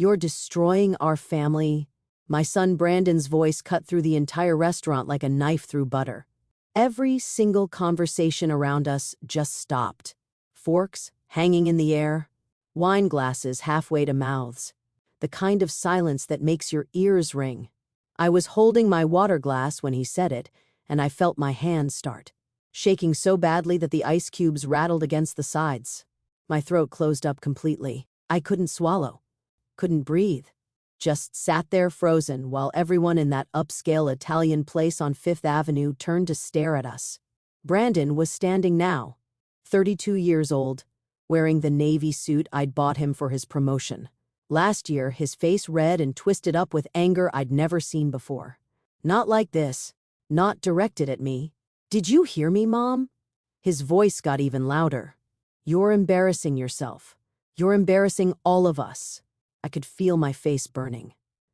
You're destroying our family. My son Brandon's voice cut through the entire restaurant like a knife through butter. Every single conversation around us just stopped. Forks hanging in the air, wine glasses halfway to mouths. The kind of silence that makes your ears ring. I was holding my water glass when he said it, and I felt my hands start shaking so badly that the ice cubes rattled against the sides. My throat closed up completely. I couldn't swallow, couldn't breathe. Just sat there frozen while everyone in that upscale Italian place on Fifth Avenue turned to stare at us. Brandon was standing now, 32 years old, wearing the navy suit I'd bought him for his promotion. Last year, his face red and twisted up with anger I'd never seen before. Not like this, not directed at me. "Did you hear me, Mom?" His voice got even louder. "You're embarrassing yourself. You're embarrassing all of us." I could feel my face burning.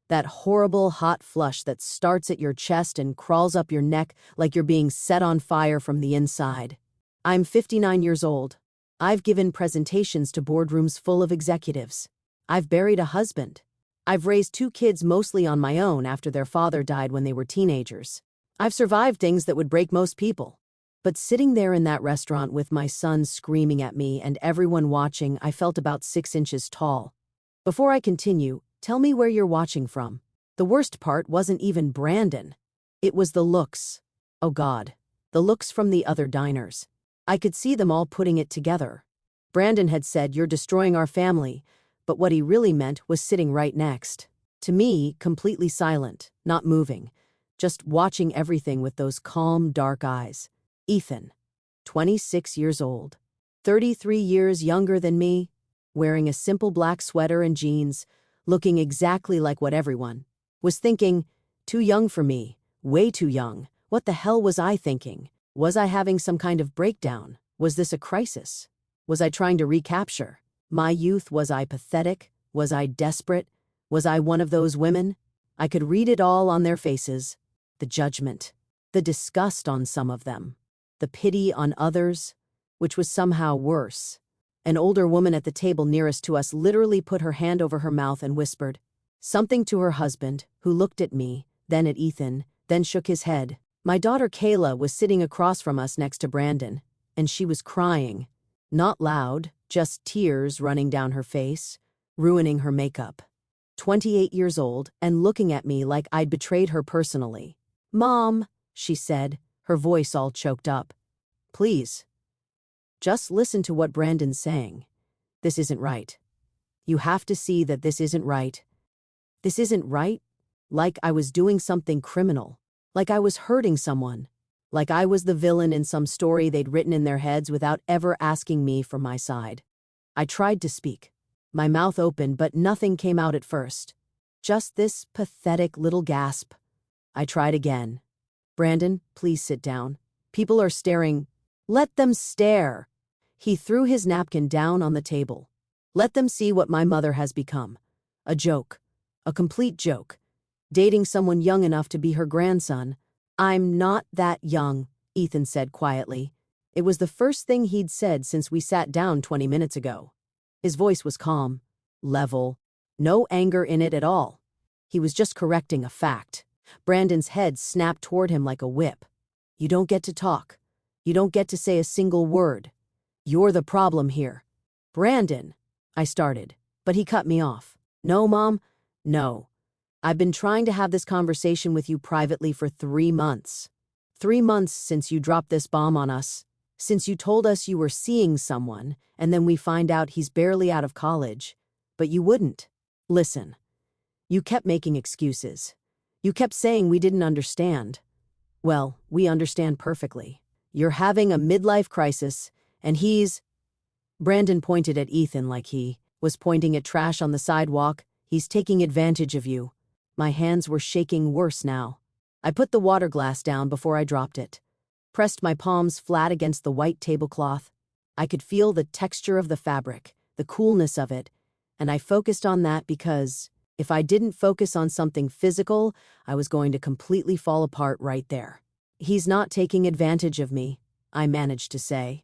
That horrible hot flush that starts at your chest and crawls up your neck like you're being set on fire from the inside. I'm 59 years old. I've given presentations to boardrooms full of executives. I've buried a husband. I've raised 2 kids mostly on my own after their father died when they were teenagers. I've survived things that would break most people. But sitting there in that restaurant with my son screaming at me and everyone watching, I felt about 6 inches tall. Before I continue, tell me where you're watching from. The worst part wasn't even Brandon. It was the looks. Oh God, the looks from the other diners. I could see them all putting it together. Brandon had said, "You're destroying our family," but what he really meant was sitting right next to me, completely silent, not moving, just watching everything with those calm, dark eyes. Ethan, 26 years old, 33 years younger than me, wearing a simple black sweater and jeans, looking exactly like what everyone was thinking. Too young for me, way too young. What the hell was I thinking? Was I having some kind of breakdown? Was this a crisis? Was I trying to recapture my youth? Was I pathetic? Was I desperate? Was I one of those women? I could read it all on their faces. The judgment, the disgust on some of them, the pity on others, which was somehow worse. An older woman at the table nearest to us literally put her hand over her mouth and whispered something to her husband, who looked at me, then at Ethan, then shook his head. My daughter Kayla was sitting across from us next to Brandon, and she was crying. Not loud, just tears running down her face, ruining her makeup. 28 years old and looking at me like I'd betrayed her personally. "Mom," she said, her voice all choked up. "Please. Just listen to what Brandon's saying. This isn't right. You have to see that this isn't right. This isn't right? Like I was doing something criminal. Like I was hurting someone. Like I was the villain in some story they'd written in their heads without ever asking me for my side." I tried to speak. My mouth opened, but nothing came out at first. Just this pathetic little gasp. I tried again. "Brandon, please sit down. People are staring." "Let them stare." He threw his napkin down on the table. "Let them see what my mother has become. A joke. A complete joke. Dating someone young enough to be her grandson." "I'm not that young," Ethan said quietly. It was the first thing he'd said since we sat down 20 minutes ago. His voice was calm, level, no anger in it at all. He was just correcting a fact. Brandon's head snapped toward him like a whip. "You don't get to talk. You don't get to say a single word. You're the problem here." "Brandon," I started, but he cut me off. "No, Mom, no. I've been trying to have this conversation with you privately for 3 months. 3 months since you dropped this bomb on us. Since you told us you were seeing someone, and then we find out he's barely out of college. But you wouldn't. Listen. You kept making excuses. You kept saying we didn't understand. Well, we understand perfectly. You're having a midlife crisis, and he's—" Brandon pointed at Ethan like he was pointing at trash on the sidewalk. "He's taking advantage of you." My hands were shaking worse now. I put the water glass down before I dropped it, pressed my palms flat against the white tablecloth. I could feel the texture of the fabric, the coolness of it, and I focused on that because if I didn't focus on something physical, I was going to completely fall apart right there. "He's not taking advantage of me," I managed to say.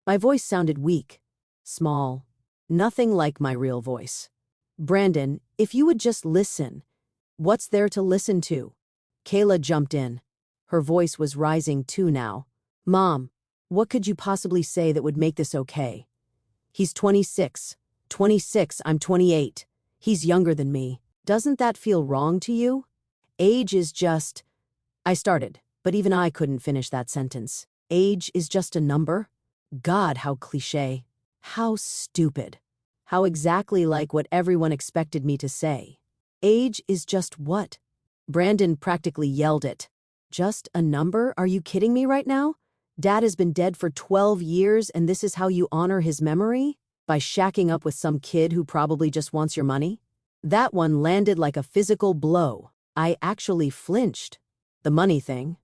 My voice sounded weak, small, nothing like my real voice. Brandon, if you would just listen. What's there to listen to? Kayla jumped in. Her voice was rising too now. Mom, what could you possibly say that would make this okay? He's 26. 26, I'm 28. He's younger than me. Doesn't that feel wrong to you? Age is just... I started, but even I couldn't finish that sentence. Age is just a number? God, how cliché. How stupid. How exactly like what everyone expected me to say. Age is just what? Brandon practically yelled it. Just a number? Are you kidding me right now? Dad has been dead for 12 years and this is how you honor his memory? By shacking up with some kid who probably just wants your money? That one landed like a physical blow. I actually flinched. The money thing.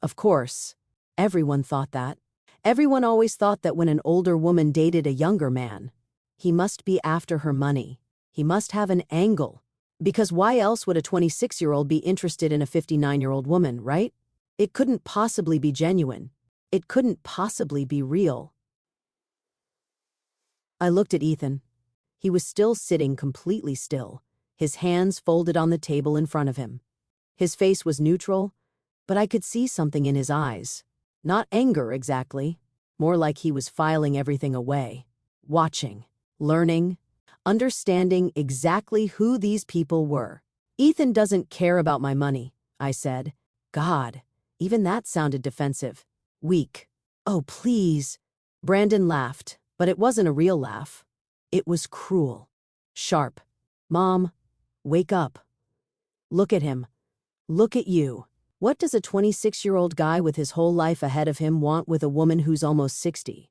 Of course. Everyone thought that. Everyone always thought that when an older woman dated a younger man, he must be after her money. He must have an angle. Because why else would a 26-year-old be interested in a 59-year-old woman, right? It couldn't possibly be genuine. It couldn't possibly be real. I looked at Ethan. He was still sitting completely still, his hands folded on the table in front of him. His face was neutral, but I could see something in his eyes. Not anger exactly, more like he was filing everything away, watching, learning, understanding exactly who these people were. Ethan doesn't care about my money, I said. God, even that sounded defensive. Weak. Oh, please. Brandon laughed, but it wasn't a real laugh. It was cruel. Sharp. Mom, wake up. Look at him. Look at you. What does a 26-year-old guy with his whole life ahead of him want with a woman who's almost 60?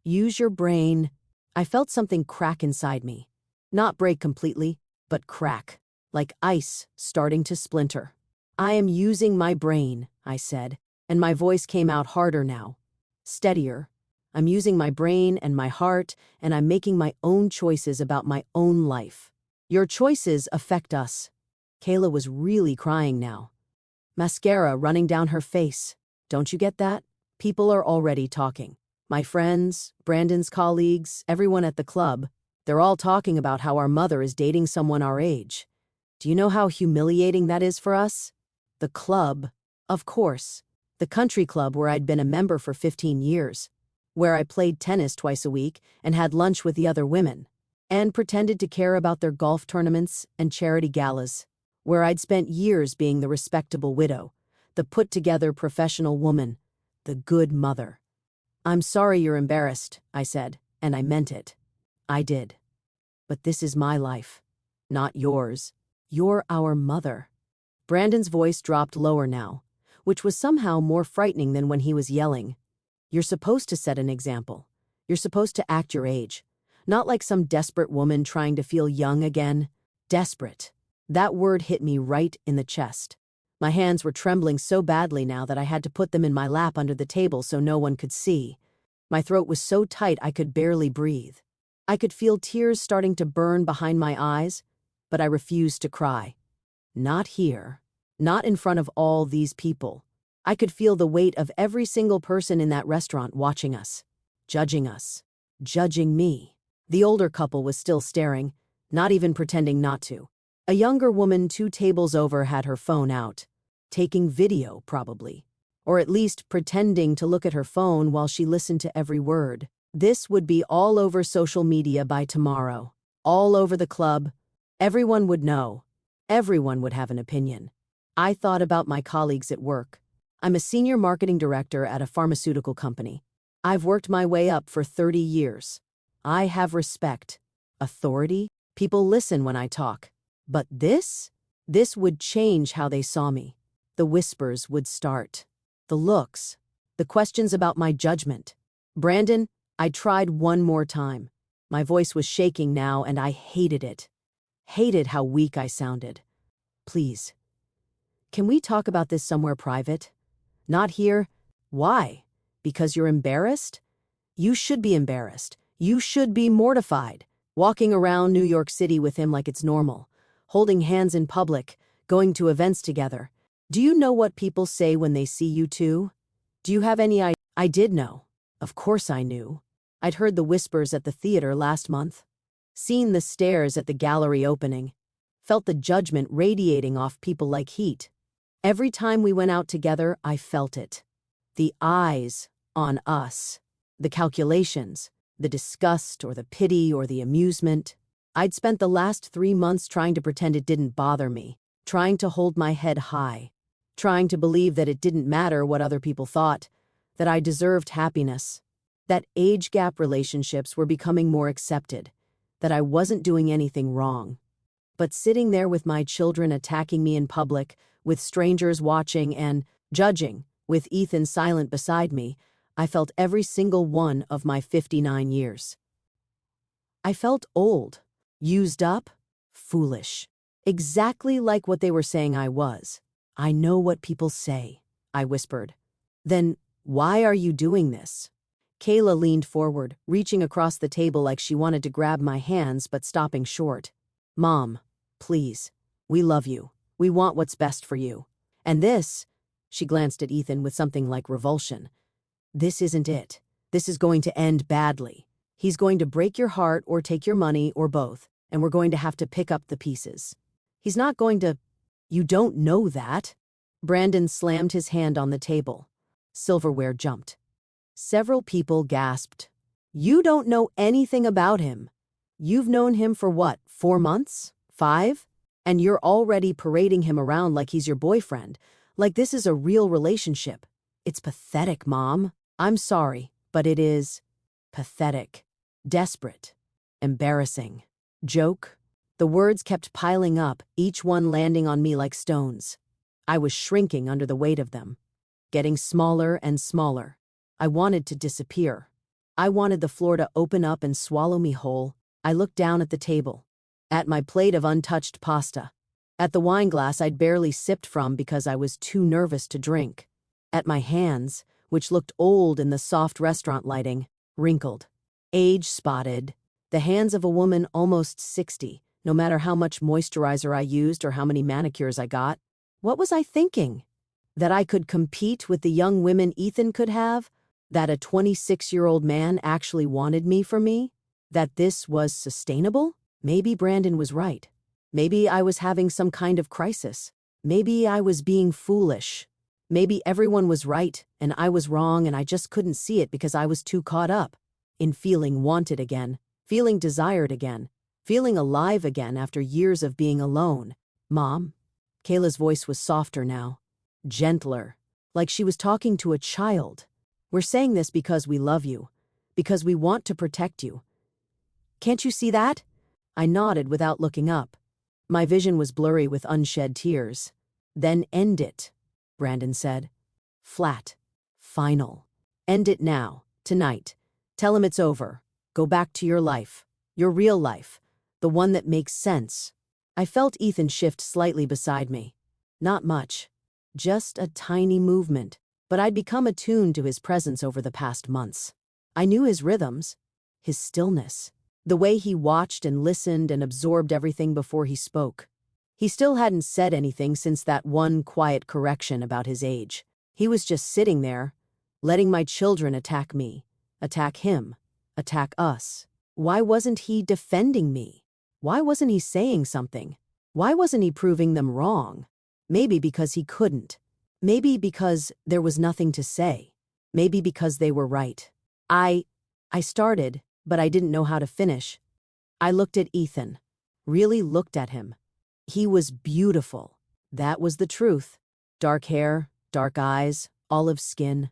Use your brain. I felt something crack inside me. Not break completely, but crack. Like ice starting to splinter. I am using my brain, I said, and my voice came out harder now. Steadier. I'm using my brain and my heart, and I'm making my own choices about my own life. Your choices affect us. Kayla was really crying now. Mascara running down her face. Don't you get that? People are already talking. My friends, Brandon's colleagues, everyone at the club, they're all talking about how our mother is dating someone our age. Do you know how humiliating that is for us? The club, of course. The country club where I'd been a member for 15 years. Where I played tennis twice a week and had lunch with the other women. And pretended to care about their golf tournaments and charity galas. Where I'd spent years being the respectable widow, the put-together professional woman, the good mother. I'm sorry you're embarrassed, I said, and I meant it. I did. But this is my life, not yours. You're our mother. Brandon's voice dropped lower now, which was somehow more frightening than when he was yelling. You're supposed to set an example. You're supposed to act your age. Not like some desperate woman trying to feel young again. Desperate. That word hit me right in the chest. My hands were trembling so badly now that I had to put them in my lap under the table so no one could see. My throat was so tight I could barely breathe. I could feel tears starting to burn behind my eyes, but I refused to cry. Not here. Not in front of all these people. I could feel the weight of every single person in that restaurant watching us. Judging me. The older couple was still staring, not even pretending not to. A younger woman 2 tables over had her phone out. Taking video, probably. Or at least pretending to look at her phone while she listened to every word. This would be all over social media by tomorrow. All over the club. Everyone would know. Everyone would have an opinion. I thought about my colleagues at work. I'm a senior marketing director at a pharmaceutical company. I've worked my way up for 30 years. I have respect. Authority. People listen when I talk. But this would change how they saw me. The whispers would start. The looks. The questions about my judgment. Brandon, I tried one more time. My voice was shaking now and I hated it. Hated how weak I sounded. Please. Can we talk about this somewhere private? Not here. Why? Because you're embarrassed? You should be embarrassed. You should be mortified. Walking around New York City with him like it's normal. Holding hands in public, going to events together. Do you know what people say when they see you two? Do you have any idea? I did know. Of course I knew. I'd heard the whispers at the theater last month. seen the stares at the gallery opening, felt the judgment radiating off people like heat. Every time we went out together, I felt it. The eyes on us, the calculations, the disgust or the pity or the amusement. I'd spent the last 3 months trying to pretend it didn't bother me, trying to hold my head high, trying to believe that it didn't matter what other people thought, that I deserved happiness, that age gap relationships were becoming more accepted, that I wasn't doing anything wrong. But sitting there with my children attacking me in public, with strangers watching and judging, with Ethan silent beside me, I felt every single one of my 59 years. I felt old, used up, foolish. Exactly like what they were saying I was. I know what people say, I whispered. Then why are you doing this? Kayla leaned forward, reaching across the table like she wanted to grab my hands but stopping short. Mom, please. We love you. We want what's best for you. And this, she glanced at Ethan with something like revulsion. This isn't it. This is going to end badly. He's going to break your heart or take your money or both, and we're going to have to pick up the pieces. He's not going to... You don't know that. Brandon slammed his hand on the table. Silverware jumped. Several people gasped. You don't know anything about him. You've known him for what, 4 months? 5? And you're already parading him around like he's your boyfriend, like this is a real relationship. It's pathetic, Mom. I'm sorry, but it is pathetic, desperate, embarrassing. Joke? The words kept piling up, each one landing on me like stones. I was shrinking under the weight of them, getting smaller and smaller. I wanted to disappear. I wanted the floor to open up and swallow me whole. I looked down at the table, at my plate of untouched pasta, at the wine glass I'd barely sipped from because I was too nervous to drink, at my hands, which looked old in the soft restaurant lighting, wrinkled, age-spotted, the hands of a woman almost 60, no matter how much moisturizer I used or how many manicures I got. What was I thinking? That I could compete with the young women Ethan could have? That a 26-year-old man actually wanted me for me? That this was sustainable? Maybe Brandon was right. Maybe I was having some kind of crisis. Maybe I was being foolish. Maybe everyone was right and I was wrong and I just couldn't see it because I was too caught up in feeling wanted again, feeling desired again, feeling alive again after years of being alone. Mom? Kayla's voice was softer now, gentler, like she was talking to a child. We're saying this because we love you, because we want to protect you. Can't you see that? I nodded without looking up. My vision was blurry with unshed tears. Then end it, Brandon said. Flat. Final. End it now, tonight. Tell him it's over. Go back to your life. Your real life. The one that makes sense. I felt Ethan shift slightly beside me. Not much. Just a tiny movement. But I'd become attuned to his presence over the past months. I knew his rhythms, his stillness, the way he watched and listened and absorbed everything before he spoke. He still hadn't said anything since that one quiet correction about his age. He was just sitting there, letting my children attack me, attack him, attack us. Why wasn't he defending me? Why wasn't he saying something? Why wasn't he proving them wrong? Maybe because he couldn't. Maybe because there was nothing to say. Maybe because they were right. I started, but I didn't know how to finish. I looked at Ethan, really looked at him. He was beautiful. That was the truth. Dark hair, dark eyes, olive skin.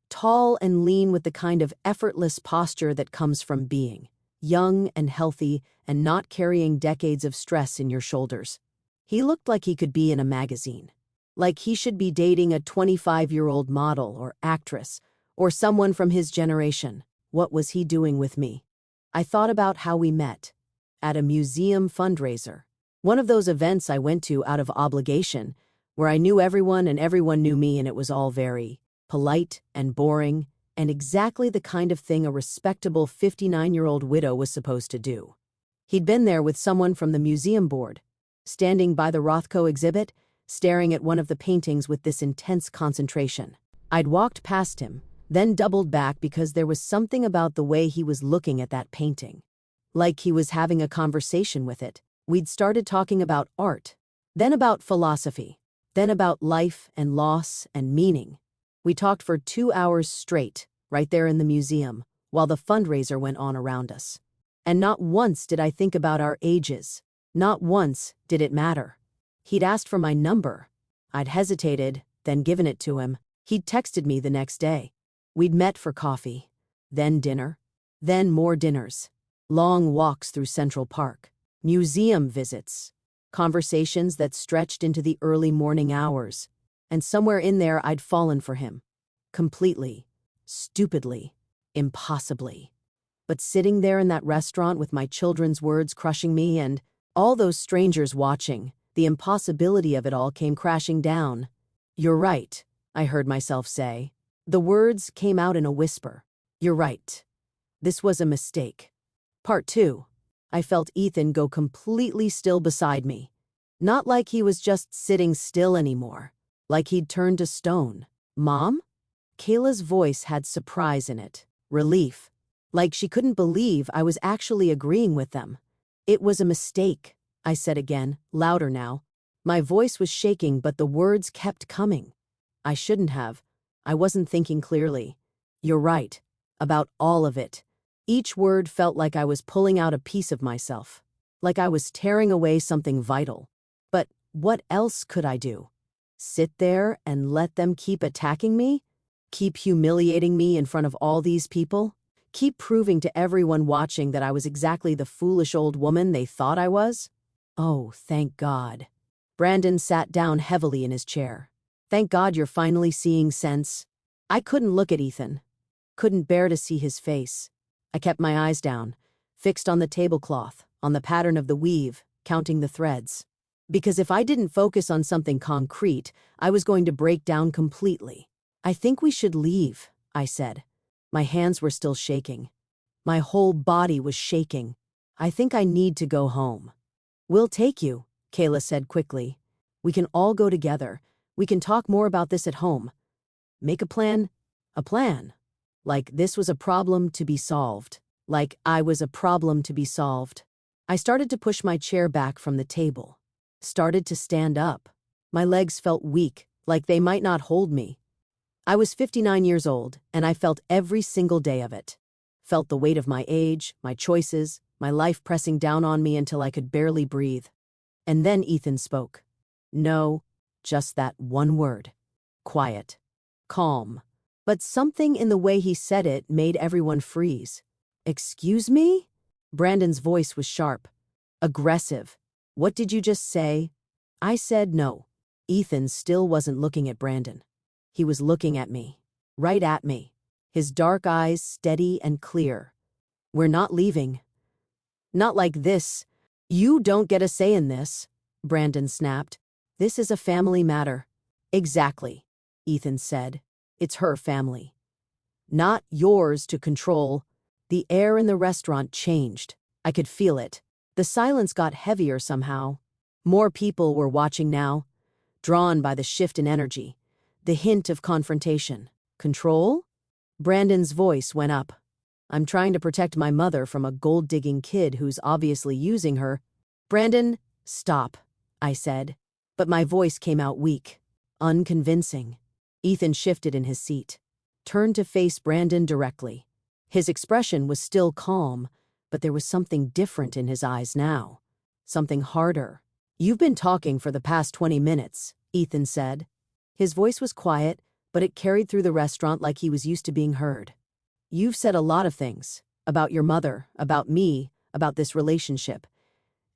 Tall and lean with the kind of effortless posture that comes from being young and healthy and not carrying decades of stress in your shoulders. He looked like he could be in a magazine. Like he should be dating a 25-year-old model or actress or someone from his generation. What was he doing with me? I thought about how we met. At a museum fundraiser. One of those events I went to out of obligation, where I knew everyone and everyone knew me and it was all very polite and boring and exactly the kind of thing a respectable 59-year-old widow was supposed to do. He'd been there with someone from the museum board, standing by the Rothko exhibit, staring at one of the paintings with this intense concentration. I'd walked past him, then doubled back because there was something about the way he was looking at that painting. like he was having a conversation with it. We'd started talking about art, then about philosophy, then about life and loss and meaning. We talked for 2 hours straight, right there in the museum, while the fundraiser went on around us. And not once did I think about our ages. Not once did it matter. He'd asked for my number. I'd hesitated, then given it to him. He'd texted me the next day. We'd met for coffee, then dinner, then more dinners, long walks through Central Park, museum visits, conversations that stretched into the early morning hours, and somewhere in there I'd fallen for him. Completely, stupidly, impossibly. But sitting there in that restaurant with my children's words crushing me and all those strangers watching, the impossibility of it all came crashing down. "You're right," I heard myself say. The words came out in a whisper. "You're right. This was a mistake." Part 2. I felt Ethan go completely still beside me. Not like he was just sitting still anymore. Like he'd turned to stone. "Mom?" Kayla's voice had surprise in it. Relief. Like she couldn't believe I was actually agreeing with them. "It was a mistake," I said again, louder now. My voice was shaking, but the words kept coming. "I shouldn't have. I wasn't thinking clearly. You're right. About all of it." Each word felt like I was pulling out a piece of myself. Like I was tearing away something vital. But what else could I do? Sit there and let them keep attacking me? Keep humiliating me in front of all these people? Keep proving to everyone watching that I was exactly the foolish old woman they thought I was? Oh, thank God. Brandon sat down heavily in his chair. "Thank God you're finally seeing sense." I couldn't look at Ethan. Couldn't bear to see his face. I kept my eyes down, fixed on the tablecloth, on the pattern of the weave, counting the threads. Because if I didn't focus on something concrete, I was going to break down completely. "I think we should leave," I said. My hands were still shaking. My whole body was shaking. "I think I need to go home." "We'll take you," Kayla said quickly. "We can all go together. We can talk more about this at home. Make a plan." A plan. Like this was a problem to be solved. Like I was a problem to be solved. I started to push my chair back from the table. Started to stand up. My legs felt weak, like they might not hold me. I was 59 years old, and I felt every single day of it. Felt the weight of my age, my choices, my life pressing down on me until I could barely breathe. And then Ethan spoke. No, just that one word. Quiet. Calm. But something in the way he said it made everyone freeze. "Excuse me?" Brandon's voice was sharp. Aggressive. "What did you just say?" I said no. Ethan still wasn't looking at Brandon. He was looking at me. Right at me. His dark eyes steady and clear. "We're not leaving. Not like this. You don't get a say in this," Brandon snapped. "This is a family matter." "Exactly," Ethan said. "It's her family. Not yours to control." The air in the restaurant changed. I could feel it. The silence got heavier somehow. More people were watching now, drawn by the shift in energy. The hint of confrontation. "Control?" Brandon's voice went up. "I'm trying to protect my mother from a gold-digging kid who's obviously using her." "Brandon, stop," I said. But my voice came out weak, unconvincing. Ethan shifted in his seat, turned to face Brandon directly. His expression was still calm, but there was something different in his eyes now. Something harder. "You've been talking for the past 20 minutes, Ethan said. His voice was quiet, but it carried through the restaurant like he was used to being heard. "You've said a lot of things. About your mother, about me, about this relationship.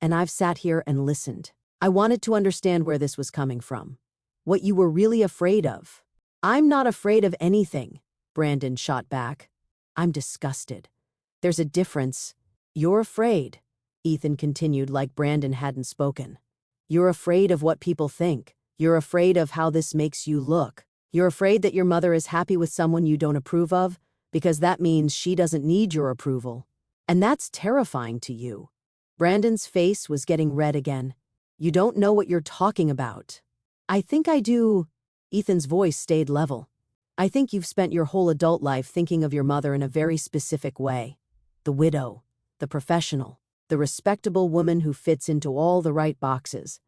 And I've sat here and listened. I wanted to understand where this was coming from. What you were really afraid of." "I'm not afraid of anything," Brandon shot back. "I'm disgusted. There's a difference. You're afraid," Ethan continued like Brandon hadn't spoken. "You're afraid of what people think. You're afraid of how this makes you look. You're afraid that your mother is happy with someone you don't approve of, because that means she doesn't need your approval. And that's terrifying to you." Brandon's face was getting red again. "You don't know what you're talking about." "I think I do." Ethan's voice stayed level. "I think you've spent your whole adult life thinking of your mother in a very specific way. The widow, the professional, the respectable woman who fits into all the right boxes.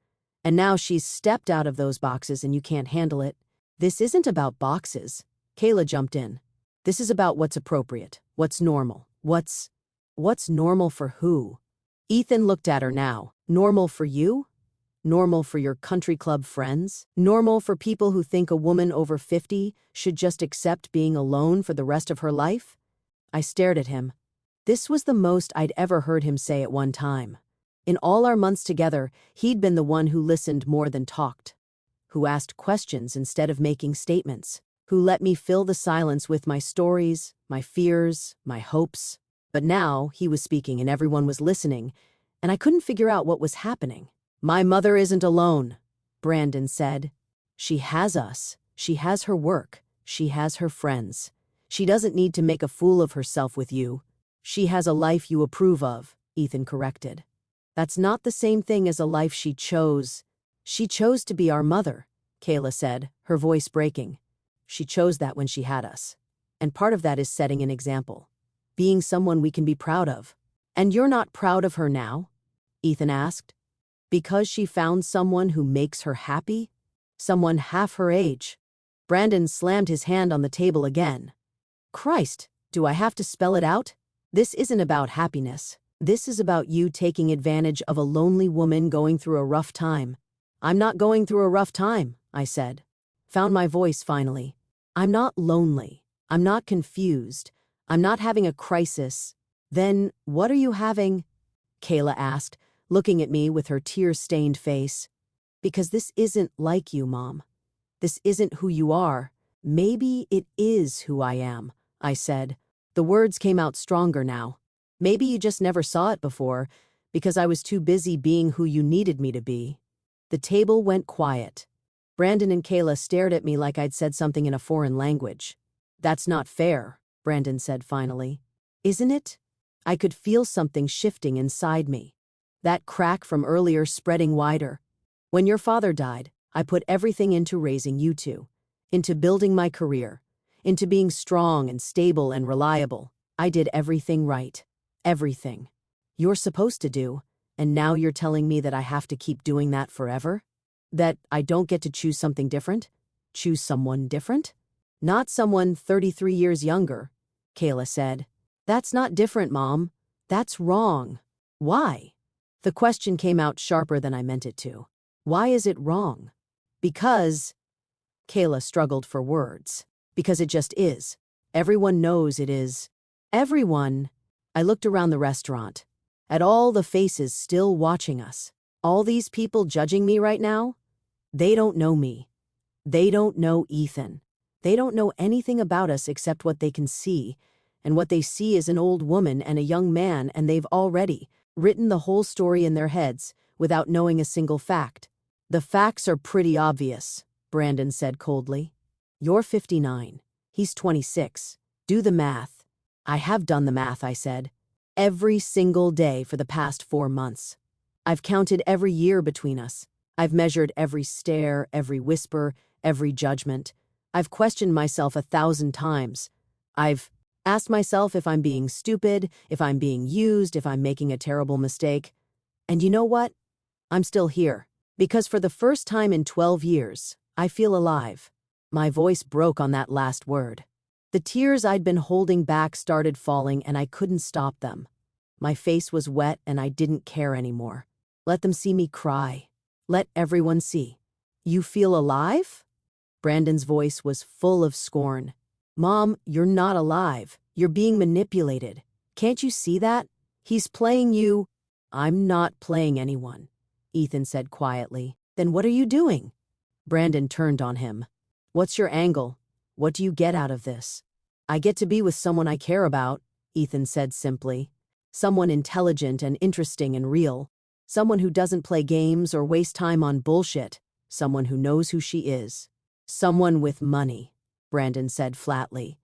And now she's stepped out of those boxes and you can't handle it. This isn't about boxes. Kayla jumped in. This is about what's appropriate, what's normal, what's normal for who? Ethan looked at her now. Normal for you? Normal for your country club friends? Normal for people who think a woman over 50 should just accept being alone for the rest of her life? I stared at him. This was the most I'd ever heard him say at one time. In all our months together, he'd been the one who listened more than talked, who asked questions instead of making statements, who let me fill the silence with my stories, my fears, my hopes. But now he was speaking and everyone was listening, and I couldn't figure out what was happening. My mother isn't alone, Brandon said. She has us. She has her work. She has her friends. She doesn't need to make a fool of herself with you. She has a life you approve of, Ethan corrected. That's not the same thing as a life she chose. She chose to be our mother, Kayla said, her voice breaking. She chose that when she had us. And part of that is setting an example. Being someone we can be proud of. And you're not proud of her now? Ethan asked. Because she found someone who makes her happy? Someone half her age. Brandon slammed his hand on the table again. Christ, do I have to spell it out? This isn't about happiness. This is about you taking advantage of a lonely woman going through a rough time. I'm not going through a rough time, I said. Found my voice finally. I'm not lonely. I'm not confused. I'm not having a crisis. Then what are you having? Kayla asked, looking at me with her tear-stained face. Because this isn't like you, Mom. This isn't who you are. Maybe it is who I am, I said. The words came out stronger now. Maybe you just never saw it before, because I was too busy being who you needed me to be. The table went quiet. Brandon and Kayla stared at me like I'd said something in a foreign language. That's not fair, Brandon said finally. Isn't it? I could feel something shifting inside me. That crack from earlier spreading wider. When your father died, I put everything into raising you two, into building my career, into being strong and stable and reliable. I did everything right. Everything. You're supposed to do, and now you're telling me that I have to keep doing that forever? That I don't get to choose something different? Choose someone different? Not someone 33 years younger, Kayla said. That's not different, Mom. That's wrong. Why? The question came out sharper than I meant it to. Why is it wrong? Because, Kayla struggled for words. Because it just is. Everyone knows it is. Everyone. I looked around the restaurant, at all the faces still watching us. All these people judging me right now? They don't know me. They don't know Ethan. They don't know anything about us except what they can see, and what they see is an old woman and a young man, and they've already written the whole story in their heads without knowing a single fact. The facts are pretty obvious, Brandon said coldly. You're 59. He's 26. Do the math. I have done the math, I said. Every single day for the past 4 months. I've counted every year between us. I've measured every stare, every whisper, every judgment. I've questioned myself 1,000 times. I've asked myself if I'm being stupid, if I'm being used, if I'm making a terrible mistake. And you know what? I'm still here. Because for the first time in 12 years, I feel alive. My voice broke on that last word. The tears I'd been holding back started falling and I couldn't stop them. My face was wet and I didn't care anymore. Let them see me cry. Let everyone see. You feel alive? Brandon's voice was full of scorn. Mom, you're not alive. You're being manipulated. Can't you see that? He's playing you. I'm not playing anyone, Ethan said quietly. Then what are you doing? Brandon turned on him. What's your angle? What do you get out of this? I get to be with someone I care about, Ethan said simply. Someone intelligent and interesting and real. Someone who doesn't play games or waste time on bullshit. Someone who knows who she is. Someone with money, Brandon said flatly.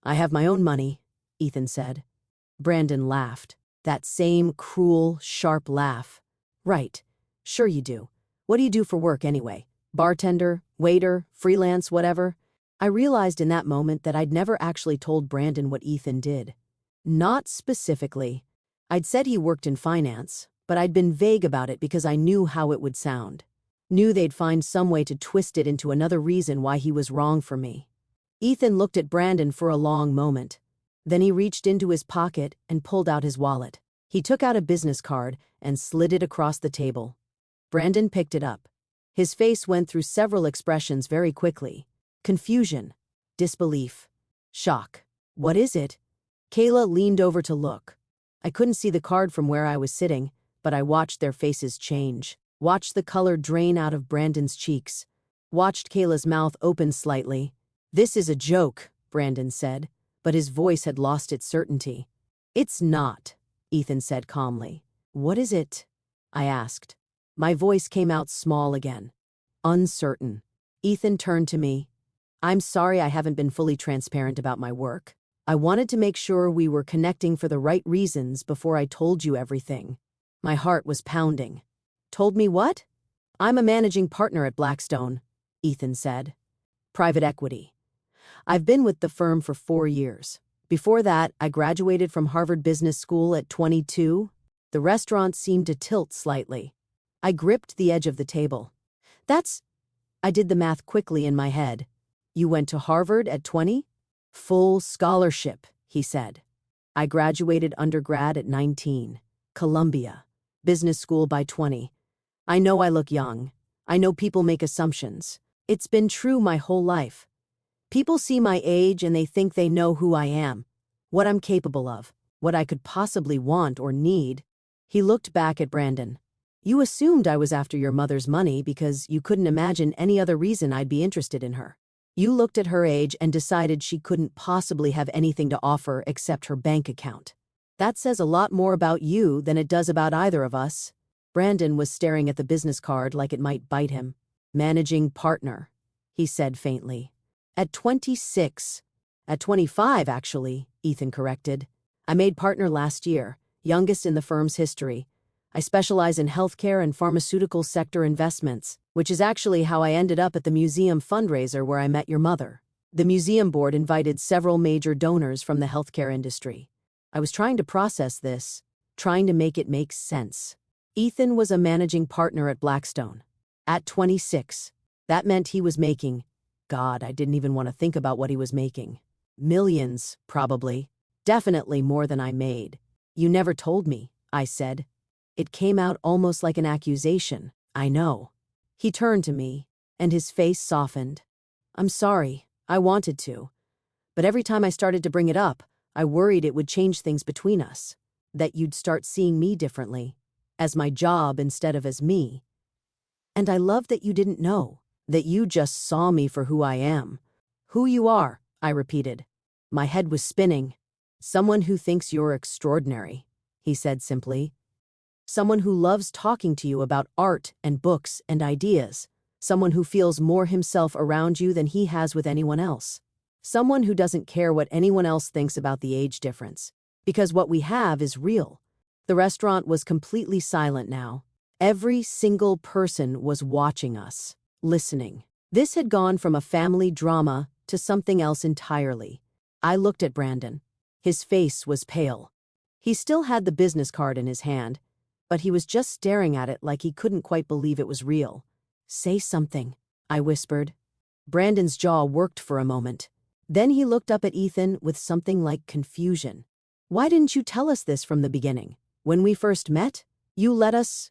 I have my own money, Ethan said. Brandon laughed. That same cruel, sharp laugh. Right. Sure you do. What do you do for work anyway? Bartender, waiter, freelance, whatever? I realized in that moment that I'd never actually told Brandon what Ethan did. Not specifically. I'd said he worked in finance, but I'd been vague about it because I knew how it would sound. Knew they'd find some way to twist it into another reason why he was wrong for me. Ethan looked at Brandon for a long moment. Then he reached into his pocket and pulled out his wallet. He took out a business card and slid it across the table. Brandon picked it up. His face went through several expressions very quickly. Confusion, disbelief, shock. What is it? Kayla leaned over to look. I couldn't see the card from where I was sitting, but I watched their faces change. Watched the color drain out of Brandon's cheeks. Watched Kayla's mouth open slightly. "This is a joke," Brandon said, but his voice had lost its certainty. "It's not," Ethan said calmly. "What is it?" I asked. My voice came out small again. Uncertain. Ethan turned to me. "I'm sorry I haven't been fully transparent about my work. I wanted to make sure we were connecting for the right reasons before I told you everything." My heart was pounding. "Told me what?" "I'm a managing partner at Blackstone," Ethan said. "Private equity. I've been with the firm for 4 years. Before that, I graduated from Harvard Business School at 22. The restaurant seemed to tilt slightly. I gripped the edge of the table. I did the math quickly in my head. "You went to Harvard at 20? "Full scholarship," he said. "I graduated undergrad at 19. Columbia. Business school by 20. I know I look young. I know people make assumptions. It's been true my whole life. People see my age and they think they know who I am, what I'm capable of, what I could possibly want or need." He looked back at Brandon. "You assumed I was after your mother's money because you couldn't imagine any other reason I'd be interested in her. You looked at her age and decided she couldn't possibly have anything to offer except her bank account. That says a lot more about you than it does about either of us." Brandon was staring at the business card like it might bite him. "Managing partner," he said faintly. "At 26. At 25, actually," Ethan corrected. "I made partner last year, youngest in the firm's history. I specialize in healthcare and pharmaceutical sector investments, which is actually how I ended up at the museum fundraiser where I met your mother. The museum board invited several major donors from the healthcare industry. I was trying to process this, trying to make it make sense." Ethan was a managing partner at Blackstone. At 26. That meant he was making, God, I didn't even want to think about what he was making. Millions, probably. Definitely more than I made. "You never told me," I said. It came out almost like an accusation. "I know." He turned to me, and his face softened. "I'm sorry, I wanted to. But every time I started to bring it up, I worried it would change things between us. That you'd start seeing me differently. As my job instead of as me. And I love that you didn't know. That you just saw me for who I am." "Who you are," I repeated. My head was spinning. "Someone who thinks you're extraordinary," he said simply. "Someone who loves talking to you about art and books and ideas. Someone who feels more himself around you than he has with anyone else. Someone who doesn't care what anyone else thinks about the age difference. Because what we have is real." The restaurant was completely silent now. Every single person was watching us, listening. This had gone from a family drama to something else entirely. I looked at Brandon. His face was pale. He still had the business card in his hand, but he was just staring at it like he couldn't quite believe it was real. "Say something," I whispered. Brandon's jaw worked for a moment. Then he looked up at Ethan with something like confusion. "Why didn't you tell us this from the beginning? When we first met? You let us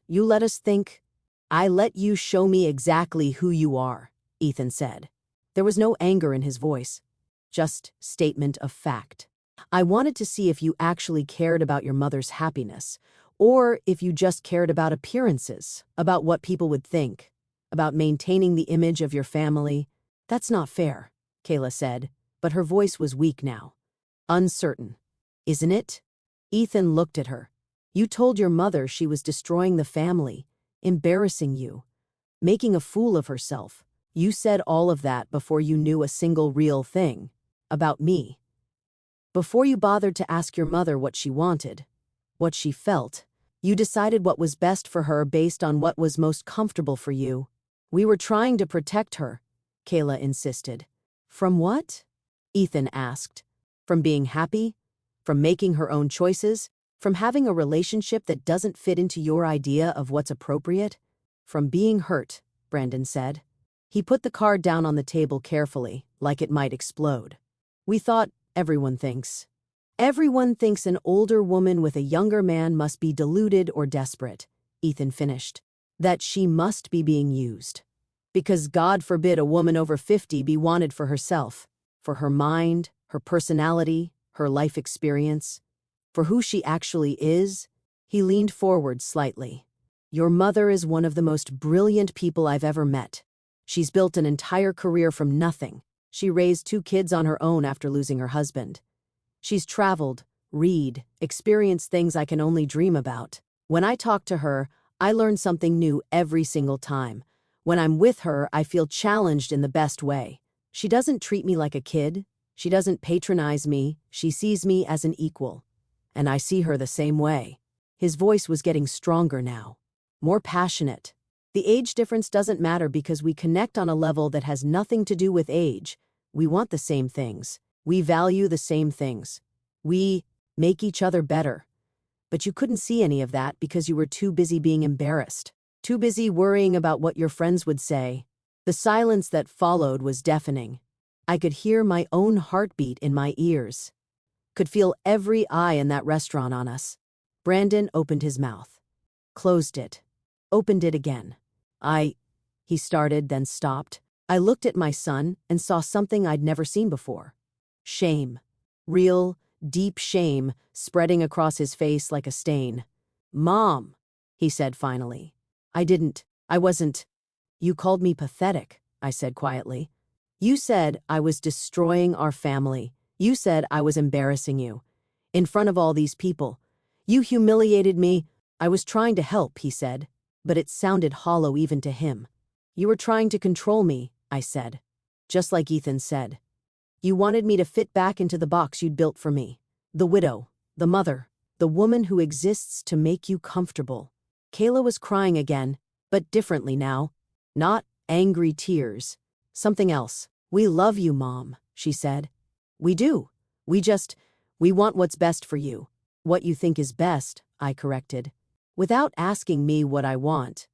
think." "I let you show me exactly who you are," Ethan said. There was no anger in his voice, just statement of fact. "I wanted to see if you actually cared about your mother's happiness, or if you just cared about appearances, about what people would think, about maintaining the image of your family." "That's not fair," Kayla said, but her voice was weak now. Uncertain. "Isn't it?" Ethan looked at her. "You told your mother she was destroying the family, embarrassing you, making a fool of herself. You said all of that before you knew a single real thing about me. Before you bothered to ask your mother what she wanted, what she felt. You decided what was best for her based on what was most comfortable for you. We were trying to protect her," Kayla insisted. "From what?" Ethan asked. "From being happy? From making her own choices? From having a relationship that doesn't fit into your idea of what's appropriate? From being hurt, Brandon said. He put the card down on the table carefully, like it might explode. We thought, everyone thinks. Everyone thinks an older woman with a younger man must be deluded or desperate, Ethan finished. That she must be being used. Because God forbid a woman over 50 be wanted for herself, for her mind, her personality, her life experience, for who she actually is. He leaned forward slightly. Your mother is one of the most brilliant people I've ever met. She's built an entire career from nothing. She raised 2 kids on her own after losing her husband. She's traveled, read, experienced things I can only dream about. When I talk to her, I learn something new every single time. When I'm with her, I feel challenged in the best way. She doesn't treat me like a kid. She doesn't patronize me. She sees me as an equal. And I see her the same way. His voice was getting stronger now, more passionate. The age difference doesn't matter because we connect on a level that has nothing to do with age. We want the same things. We value the same things. We make each other better. But you couldn't see any of that because you were too busy being embarrassed, too busy worrying about what your friends would say. The silence that followed was deafening. I could hear my own heartbeat in my ears. Could feel every eye in that restaurant on us. Brandon opened his mouth. Closed it. Opened it again. He started, then stopped. I looked at my son and saw something I'd never seen before. Shame. Real, deep shame spreading across his face like a stain. Mom, he said finally. I wasn't. You called me pathetic, I said quietly. You said I was destroying our family. You said I was embarrassing you. In front of all these people. You humiliated me. I was trying to help, he said, but it sounded hollow even to him. You were trying to control me, I said. Just like Ethan said. You wanted me to fit back into the box you'd built for me. The widow, the mother, the woman who exists to make you comfortable. Kayla was crying again, but differently now. Not angry tears. Something else. We love you, Mom, she said. We do. We want what's best for you. What you think is best, I corrected. Without asking me what I want.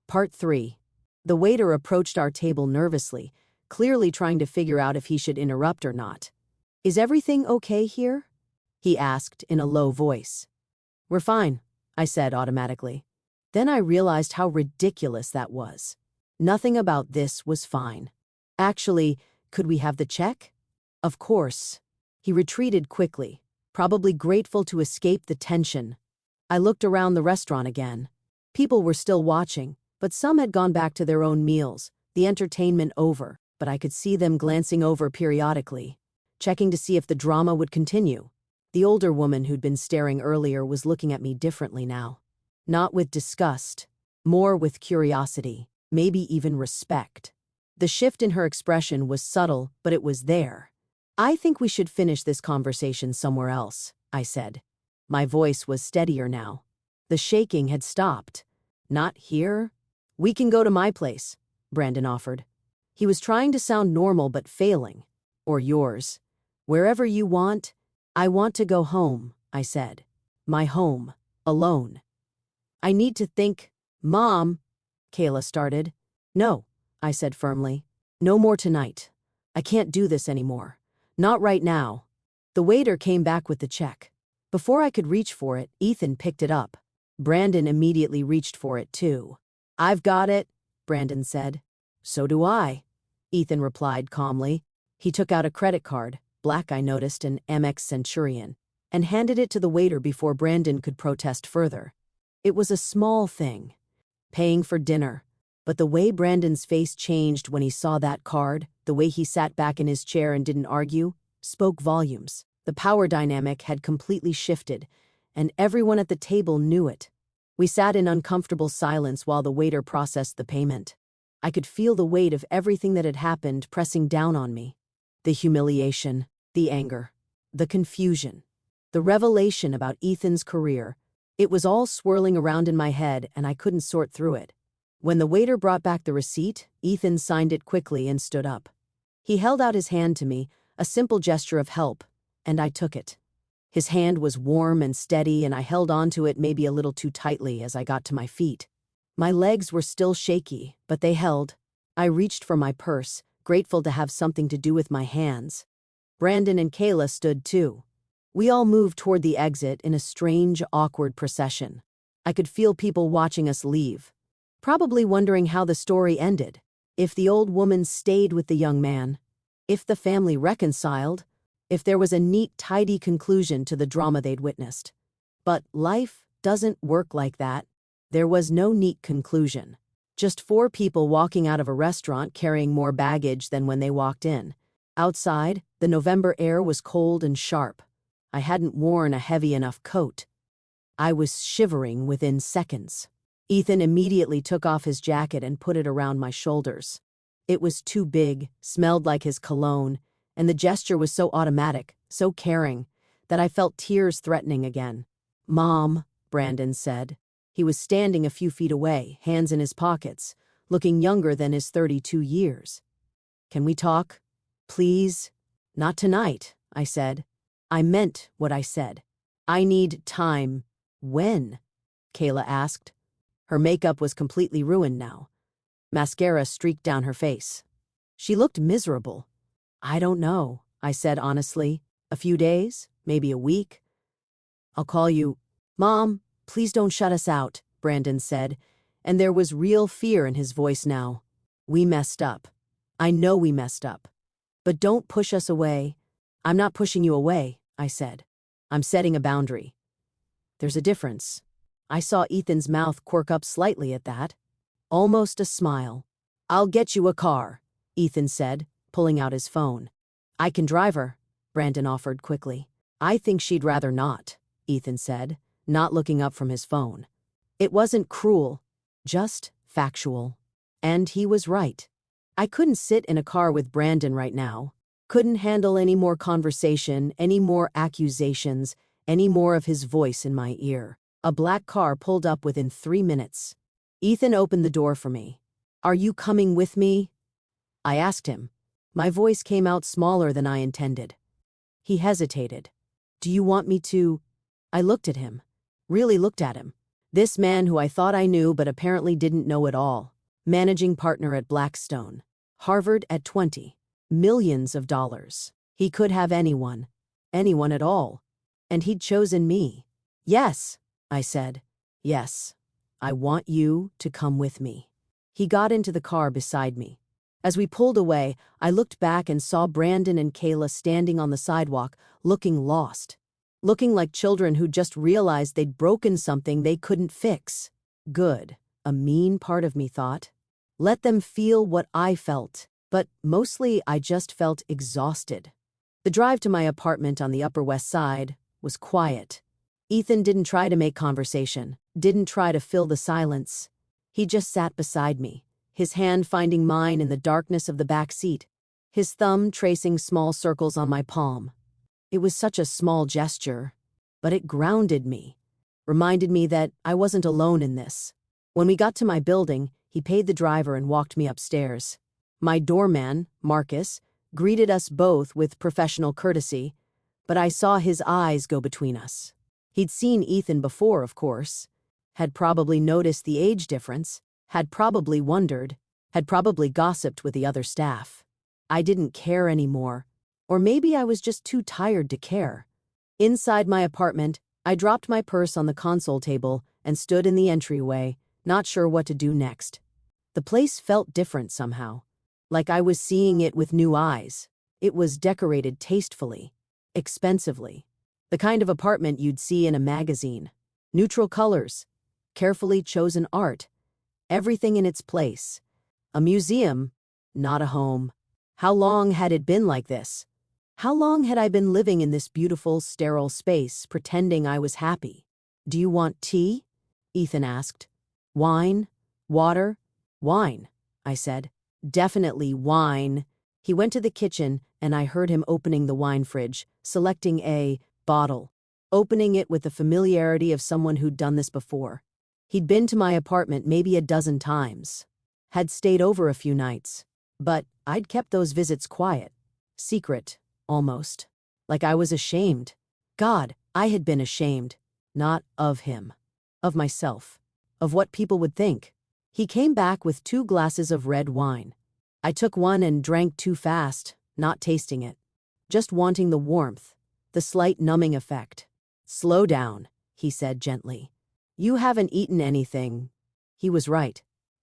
Part 3. The waiter approached our table nervously, clearly trying to figure out if he should interrupt or not. Is everything okay here? He asked in a low voice. We're fine, I said automatically. Then I realized how ridiculous that was. Nothing about this was fine. Actually, could we have the check? Of course. He retreated quickly, probably grateful to escape the tension. I looked around the restaurant again. People were still watching, but some had gone back to their own meals, the entertainment over, but I could see them glancing over periodically, checking to see if the drama would continue. The older woman who'd been staring earlier was looking at me differently now. Not with disgust, more with curiosity, maybe even respect. The shift in her expression was subtle, but it was there. I think we should finish this conversation somewhere else, I said. My voice was steadier now. The shaking had stopped. Not here? We can go to my place, Brandon offered. He was trying to sound normal but failing. Or yours. Wherever you want. I want to go home, I said. My home. Alone. I need to think. Mom, Kayla started. No, I said firmly. No more tonight. I can't do this anymore. Not right now. The waiter came back with the check. Before I could reach for it, Ethan picked it up. Brandon immediately reached for it too. I've got it, Brandon said. So do I, Ethan replied calmly. He took out a credit card, black I noticed, an Amex Centurion, and handed it to the waiter before Brandon could protest further. It was a small thing, paying for dinner, but the way Brandon's face changed when he saw that card, the way he sat back in his chair and didn't argue, spoke volumes. The power dynamic had completely shifted, and everyone at the table knew it. We sat in uncomfortable silence while the waiter processed the payment. I could feel the weight of everything that had happened pressing down on me. The humiliation, the anger, the confusion, the revelation about Ethan's career. It was all swirling around in my head, and I couldn't sort through it. When the waiter brought back the receipt, Ethan signed it quickly and stood up. He held out his hand to me, a simple gesture of help, and I took it. His hand was warm and steady, and I held onto it maybe a little too tightly as I got to my feet. My legs were still shaky, but they held. I reached for my purse, grateful to have something to do with my hands. Brandon and Kayla stood too. We all moved toward the exit in a strange, awkward procession. I could feel people watching us leave, probably wondering how the story ended. If the old woman stayed with the young man, if the family reconciled, if there was a neat, tidy conclusion to the drama they'd witnessed. But life doesn't work like that. There was no neat conclusion. Just 4 people walking out of a restaurant carrying more baggage than when they walked in. Outside, the November air was cold and sharp. I hadn't worn a heavy enough coat. I was shivering within seconds. Ethan immediately took off his jacket and put it around my shoulders. It was too big, smelled like his cologne, and the gesture was so automatic, so caring, that I felt tears threatening again. "Mom," Brandon said. He was standing a few feet away, hands in his pockets, looking younger than his 32 years. "Can we talk? Please?" "Not tonight," I said. I meant what I said. "I need time." "When?" Kayla asked. Her makeup was completely ruined now. Mascara streaked down her face. She looked miserable. "I don't know," I said honestly. "A few days? Maybe a week?" "I'll call you." "Mom, please don't shut us out," Brandon said, and there was real fear in his voice now. "We messed up. I know we messed up. But don't push us away." "I'm not pushing you away," I said. "I'm setting a boundary." "There's a difference." I saw Ethan's mouth quirk up slightly at that. Almost a smile. "I'll get you a car," Ethan said, pulling out his phone. "I can drive her," Brandon offered quickly. "I think she'd rather not," Ethan said, not looking up from his phone. It wasn't cruel, just factual. And he was right. I couldn't sit in a car with Brandon right now. Couldn't handle any more conversation, any more accusations, any more of his voice in my ear. A black car pulled up within 3 minutes. Ethan opened the door for me. "Are you coming with me?" I asked him. My voice came out smaller than I intended. He hesitated. "Do you want me to?" I looked at him. Really looked at him. This man who I thought I knew but apparently didn't know at all. Managing partner at Blackstone. Harvard at 20. Millions of dollars. He could have anyone. Anyone at all. And he'd chosen me. "Yes," I said. "Yes. I want you to come with me." He got into the car beside me. As we pulled away, I looked back and saw Brandon and Kayla standing on the sidewalk, looking lost. Looking like children who'd just realized they'd broken something they couldn't fix. Good, a mean part of me thought. Let them feel what I felt, but mostly I just felt exhausted. The drive to my apartment on the Upper West Side was quiet. Ethan didn't try to make conversation, didn't try to fill the silence. He just sat beside me, his hand finding mine in the darkness of the back seat, his thumb tracing small circles on my palm. It was such a small gesture, but it grounded me, reminded me that I wasn't alone in this. When we got to my building, he paid the driver and walked me upstairs. My doorman, Marcus, greeted us both with professional courtesy, but I saw his eyes go between us. He'd seen Ethan before, of course, had probably noticed the age difference, had probably wondered, had probably gossiped with the other staff. I didn't care anymore, or maybe I was just too tired to care. Inside my apartment, I dropped my purse on the console table and stood in the entryway, not sure what to do next. The place felt different somehow, like I was seeing it with new eyes. It was decorated tastefully, expensively. The kind of apartment you'd see in a magazine. Neutral colors, carefully chosen art, everything in its place. A museum, not a home. How long had it been like this? How long had I been living in this beautiful, sterile space, pretending I was happy? "Do you want tea?" Ethan asked. "Wine? Water?" "Wine," I said. "Definitely wine." He went to the kitchen, and I heard him opening the wine fridge, selecting a bottle, opening it with the familiarity of someone who'd done this before. He'd been to my apartment maybe a dozen times, had stayed over a few nights, but I'd kept those visits quiet, secret, almost, like I was ashamed. God, I had been ashamed, not of him, of myself, of what people would think. He came back with 2 glasses of red wine. I took one and drank too fast, not tasting it, just wanting the warmth, the slight numbing effect. "Slow down," he said gently. "You haven't eaten anything." He was right.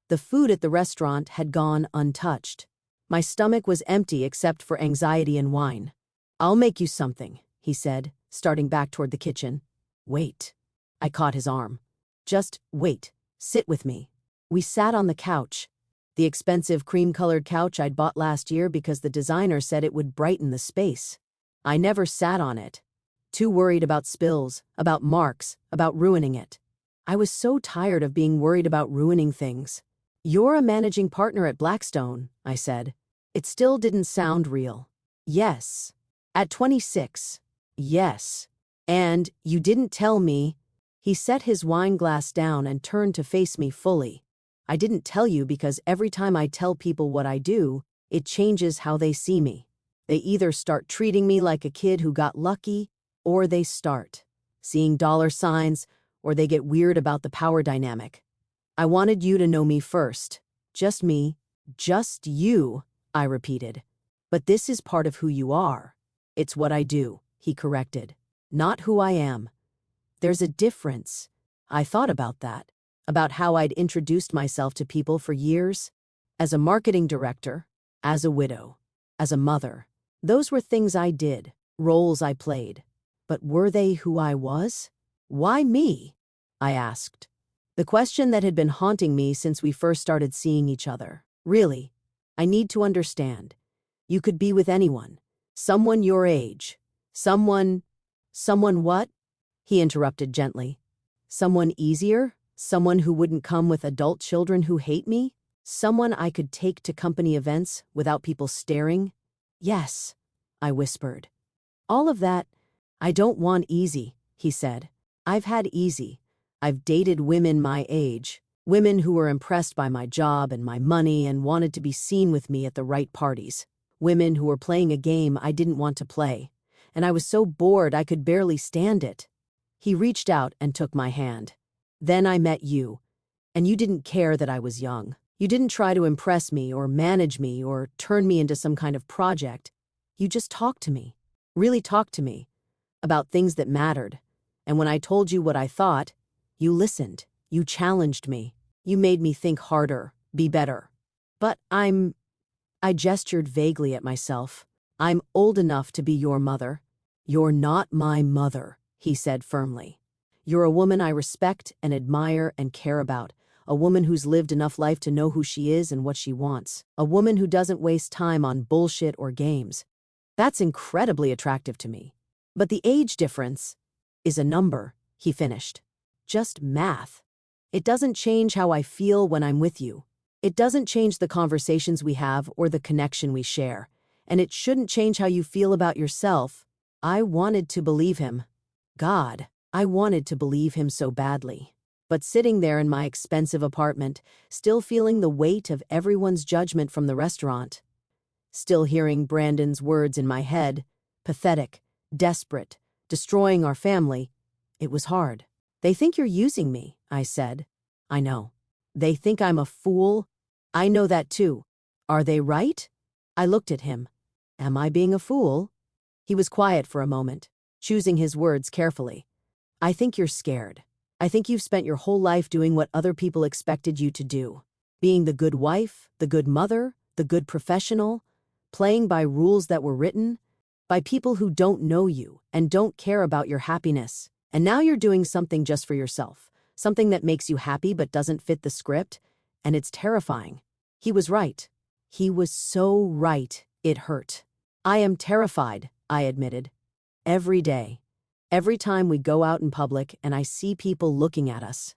The food at the restaurant had gone untouched. My stomach was empty except for anxiety and wine. "I'll make you something," he said, starting back toward the kitchen. "Wait." I caught his arm. "Just wait. Sit with me." We sat on the couch, the expensive cream-colored couch I'd bought last year because the designer said it would brighten the space. I never sat on it. Too worried about spills, about marks, about ruining it. I was so tired of being worried about ruining things. "You're a managing partner at Blackstone," I said. It still didn't sound real. "Yes." "At 26. "Yes." "And you didn't tell me." He set his wine glass down and turned to face me fully. "I didn't tell you because every time I tell people what I do, it changes how they see me. They either start treating me like a kid who got lucky, or they start seeing dollar signs, or they get weird about the power dynamic. I wanted you to know me first. Just me. Just you," I repeated. "But this is part of who you are." "It's what I do," he corrected. "Not who I am." There's a difference. I thought about that, about how I'd introduced myself to people for years. As a marketing director, as a widow, as a mother. Those were things I did, roles I played. But were they who I was? "Why me?" I asked. The question that had been haunting me since we first started seeing each other. "Really, I need to understand. You could be with anyone. Someone your age. Someone what?" He interrupted gently. "Someone easier? Someone who wouldn't come with adult children who hate me? Someone I could take to company events without people staring?" "Yes," I whispered. "All of that. I don't want easy," he said. "I've had easy. I've dated women my age, women who were impressed by my job and my money and wanted to be seen with me at the right parties. Women who were playing a game I didn't want to play, and I was so bored I could barely stand it." He reached out and took my hand. "Then I met you, and you didn't care that I was young. You didn't try to impress me or manage me or turn me into some kind of project. You just talked to me, really talked to me, about things that mattered. And when I told you what I thought, you listened, you challenged me, you made me think harder, be better. But I gestured vaguely at myself. "I'm old enough to be your mother." "You're not my mother," he said firmly. "You're a woman I respect and admire and care about, a woman who's lived enough life to know who she is and what she wants, a woman who doesn't waste time on bullshit or games." That's incredibly attractive to me. "But the age difference is a number," he finished. "Just math. It doesn't change how I feel when I'm with you. It doesn't change the conversations we have or the connection we share. And it shouldn't change how you feel about yourself." I wanted to believe him. God, I wanted to believe him so badly. But sitting there in my expensive apartment, still feeling the weight of everyone's judgment from the restaurant, still hearing Brandon's words in my head, pathetic, desperate, destroying our family, it was hard. "They think you're using me," I said. "I know. They think I'm a fool. I know that too. Are they right?" I looked at him. "Am I being a fool?" He was quiet for a moment, choosing his words carefully. "I think you're scared. I think you've spent your whole life doing what other people expected you to do. Being the good wife, the good mother, the good professional, playing by rules that were written, by people who don't know you and don't care about your happiness. And now you're doing something just for yourself, something that makes you happy but doesn't fit the script, and it's terrifying." He was right. He was so right. It hurt. "I am terrified," I admitted. "Every day. Every time we go out in public and I see people looking at us.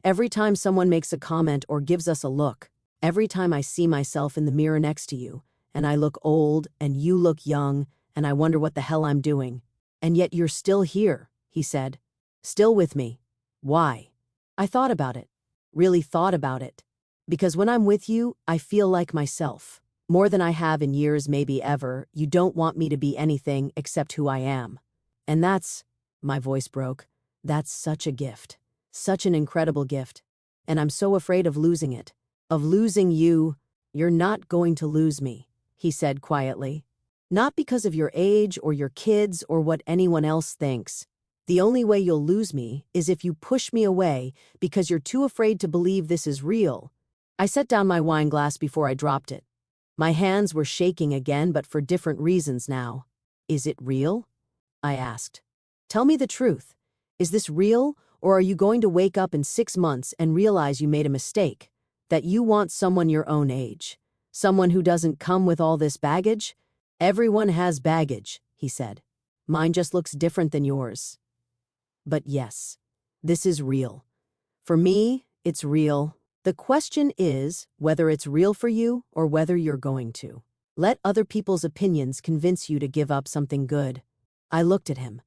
Every time someone makes a comment or gives us a look. Every time I see myself in the mirror next to you, and I look old and you look young, and I wonder what the hell I'm doing. And yet you're still here," he said. "Still with me. Why?" I thought about it. Really thought about it. "Because when I'm with you, I feel like myself. More than I have in years, maybe ever. You don't want me to be anything except who I am. And that's My voice broke. That's such a gift. Such an incredible gift. And I'm so afraid of losing it. Of losing you. You're not going to lose me, he said quietly. Not because of your age or your kids or what anyone else thinks. The only way you'll lose me is if you push me away because you're too afraid to believe this is real. I set down my wine glass before I dropped it. My hands were shaking again, but for different reasons now. Is it real? I asked. Tell me the truth. Is this real, or are you going to wake up in 6 months and realize you made a mistake? That you want someone your own age? Someone who doesn't come with all this baggage? Everyone has baggage, he said. Mine just looks different than yours. But yes, this is real. For me, it's real. The question is whether it's real for you or whether you're going to let other people's opinions convince you to give up something good. I looked at him,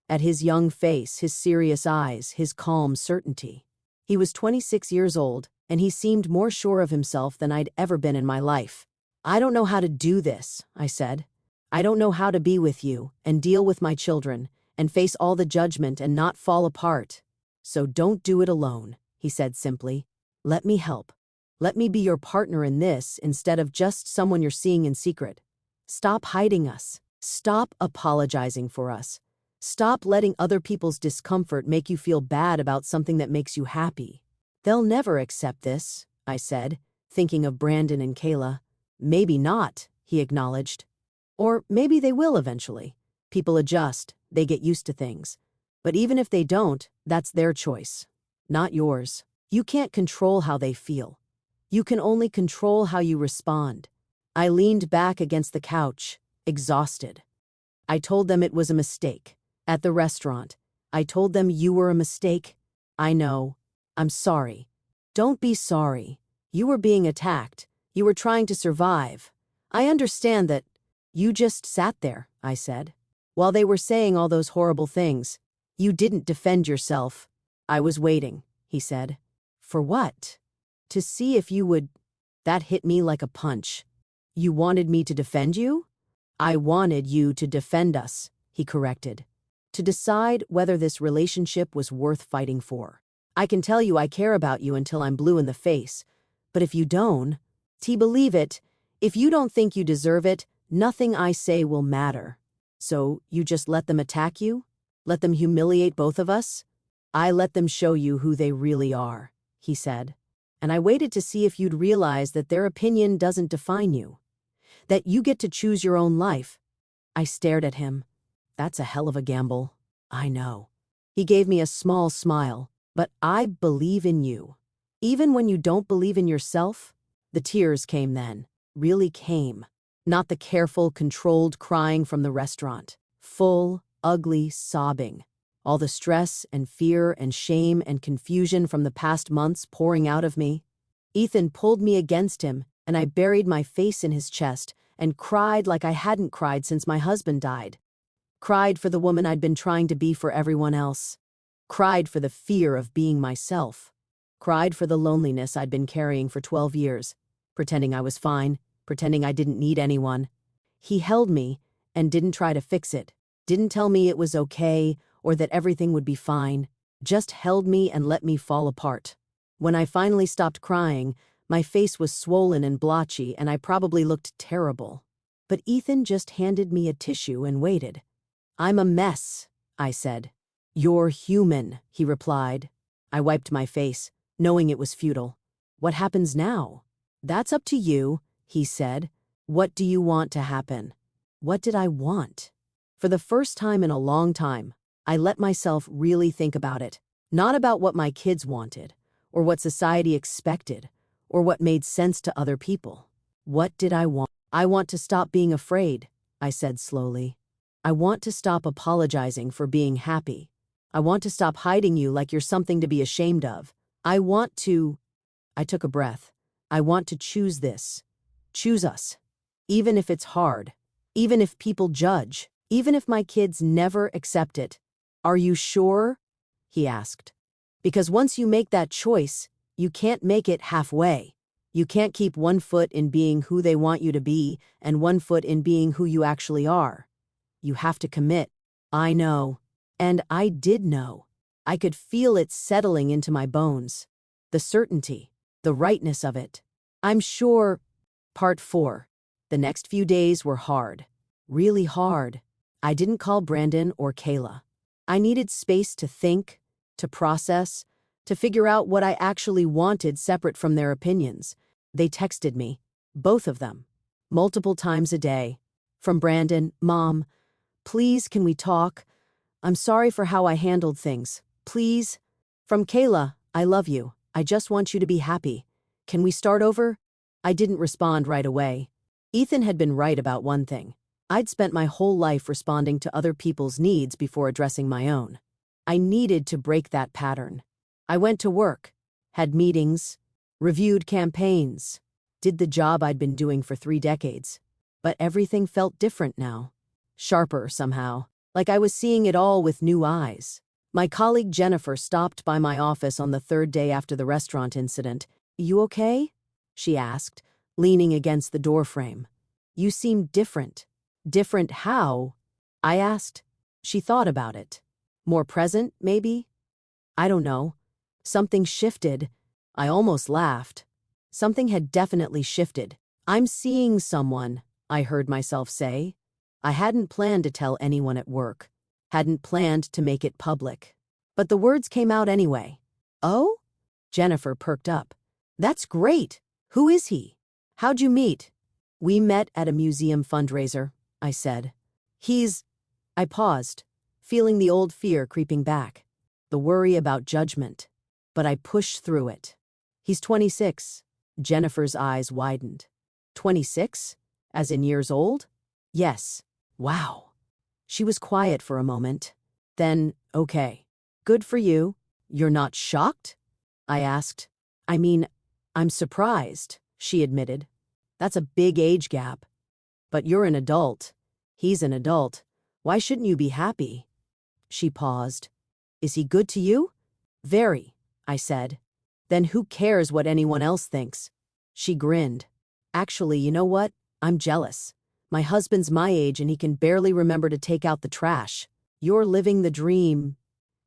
at his young face, his serious eyes, his calm certainty. He was 26 years old, and he seemed more sure of himself than I'd ever been in my life. I don't know how to do this, I said. I don't know how to be with you and deal with my children and face all the judgment and not fall apart. So don't do it alone, he said simply. Let me help. Let me be your partner in this instead of just someone you're seeing in secret. Stop hiding us. Stop apologizing for us. Stop letting other people's discomfort make you feel bad about something that makes you happy. They'll never accept this, I said, thinking of Brandon and Kayla. Maybe not, he acknowledged. Or maybe they will eventually. People adjust, they get used to things. But even if they don't, that's their choice, not yours. You can't control how they feel. You can only control how you respond. I leaned back against the couch, exhausted. I told them it was a mistake. At the restaurant, I told them you were a mistake. I know. I'm sorry. Don't be sorry. You were being attacked. You were trying to survive. I understand that. You just sat there, I said. While they were saying all those horrible things, you didn't defend yourself. I was waiting, he said. For what? To see if you would. That hit me like a punch. You wanted me to defend you? I wanted you to defend us, he corrected. To decide whether this relationship was worth fighting for. I can tell you I care about you until I'm blue in the face. But if you don't, believe it, if you don't think you deserve it, nothing I say will matter. So you just let them attack you? Let them humiliate both of us? I let them show you who they really are, he said. And I waited to see if you'd realize that their opinion doesn't define you. That you get to choose your own life. I stared at him. That's a hell of a gamble. I know. He gave me a small smile. But I believe in you. Even when you don't believe in yourself? The tears came then. Really came. Not the careful, controlled crying from the restaurant. Full, ugly sobbing. All the stress and fear and shame and confusion from the past months pouring out of me. Ethan pulled me against him, and I buried my face in his chest and cried like I hadn't cried since my husband died. Cried for the woman I'd been trying to be for everyone else. Cried for the fear of being myself. Cried for the loneliness I'd been carrying for 12 years, pretending I was fine, pretending I didn't need anyone. He held me and didn't try to fix it, didn't tell me it was okay or that everything would be fine, just held me and let me fall apart. When I finally stopped crying, my face was swollen and blotchy and I probably looked terrible. But Ethan just handed me a tissue and waited. I'm a mess, I said. You're human, he replied. I wiped my face, knowing it was futile. What happens now? That's up to you, he said. What do you want to happen? What did I want? For the first time in a long time, I let myself really think about it. Not about what my kids wanted, or what society expected, or what made sense to other people. What did I want? I want to stop being afraid, I said slowly. I want to stop apologizing for being happy. I want to stop hiding you like you're something to be ashamed of. I took a breath. I want to choose this. Choose us. Even if it's hard. Even if people judge. Even if my kids never accept it. Are you sure? He asked. Because once you make that choice, you can't make it halfway. You can't keep one foot in being who they want you to be and one foot in being who you actually are. You have to commit. I know. And I did know. I could feel it settling into my bones. The certainty, the rightness of it. I'm sure. Part 4. The next few days were hard. Really hard. I didn't call Brandon or Kayla. I needed space to think, to process, to figure out what I actually wanted separate from their opinions. They texted me, both of them, multiple times a day. From Brandon, "Mom, please can we talk? I'm sorry for how I handled things. Please." From Kayla, "I love you. I just want you to be happy. Can we start over?" I didn't respond right away. Ethan had been right about one thing. I'd spent my whole life responding to other people's needs before addressing my own. I needed to break that pattern. I went to work, had meetings, reviewed campaigns, did the job I'd been doing for 3 decades. But everything felt different now. Sharper somehow, like I was seeing it all with new eyes. My colleague Jennifer stopped by my office on the 3rd day after the restaurant incident. "You okay?" she asked, leaning against the doorframe. "You seem different." "Different how?" I asked. She thought about it. More present, maybe? I don't know. Something shifted. I almost laughed. Something had definitely shifted. "I'm seeing someone," I heard myself say. I hadn't planned to tell anyone at work. Hadn't planned to make it public. But the words came out anyway. "Oh?" Jennifer perked up. "That's great. Who is he? How'd you meet?" "We met at a museum fundraiser," I said. I paused, feeling the old fear creeping back. The worry about judgment. But I pushed through it. "He's 26. Jennifer's eyes widened. 26? As in years old? "Yes." "Wow." She was quiet for a moment. Then, "Okay. Good for you. You're not shocked?" I asked. "I mean, I'm surprised," she admitted. "That's a big age gap. But you're an adult. He's an adult. Why shouldn't you be happy?" She paused. "Is he good to you?" "Very," I said. "Then who cares what anyone else thinks?" She grinned. "Actually, you know what? I'm jealous. My husband's my age and he can barely remember to take out the trash. You're living the dream."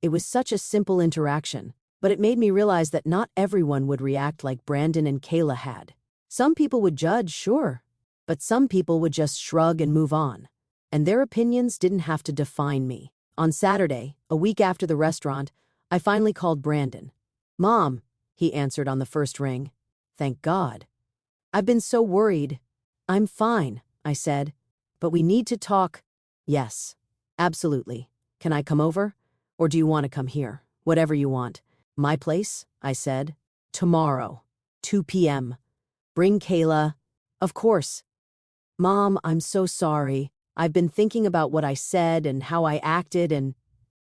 It was such a simple interaction, but it made me realize that not everyone would react like Brandon and Kayla had. Some people would judge, sure, but some people would just shrug and move on. And their opinions didn't have to define me. On Saturday, a week after the restaurant, I finally called Brandon. "Mom," he answered on the first ring. "Thank God." "I've been so worried." "I'm fine," I said. "But we need to talk." "Yes, absolutely. Can I come over? Or do you want to come here? Whatever you want." "My place," I said. "Tomorrow, 2 p.m. Bring Kayla." "Of course." "Mom, I'm so sorry. I've been thinking about what I said and how I acted and—"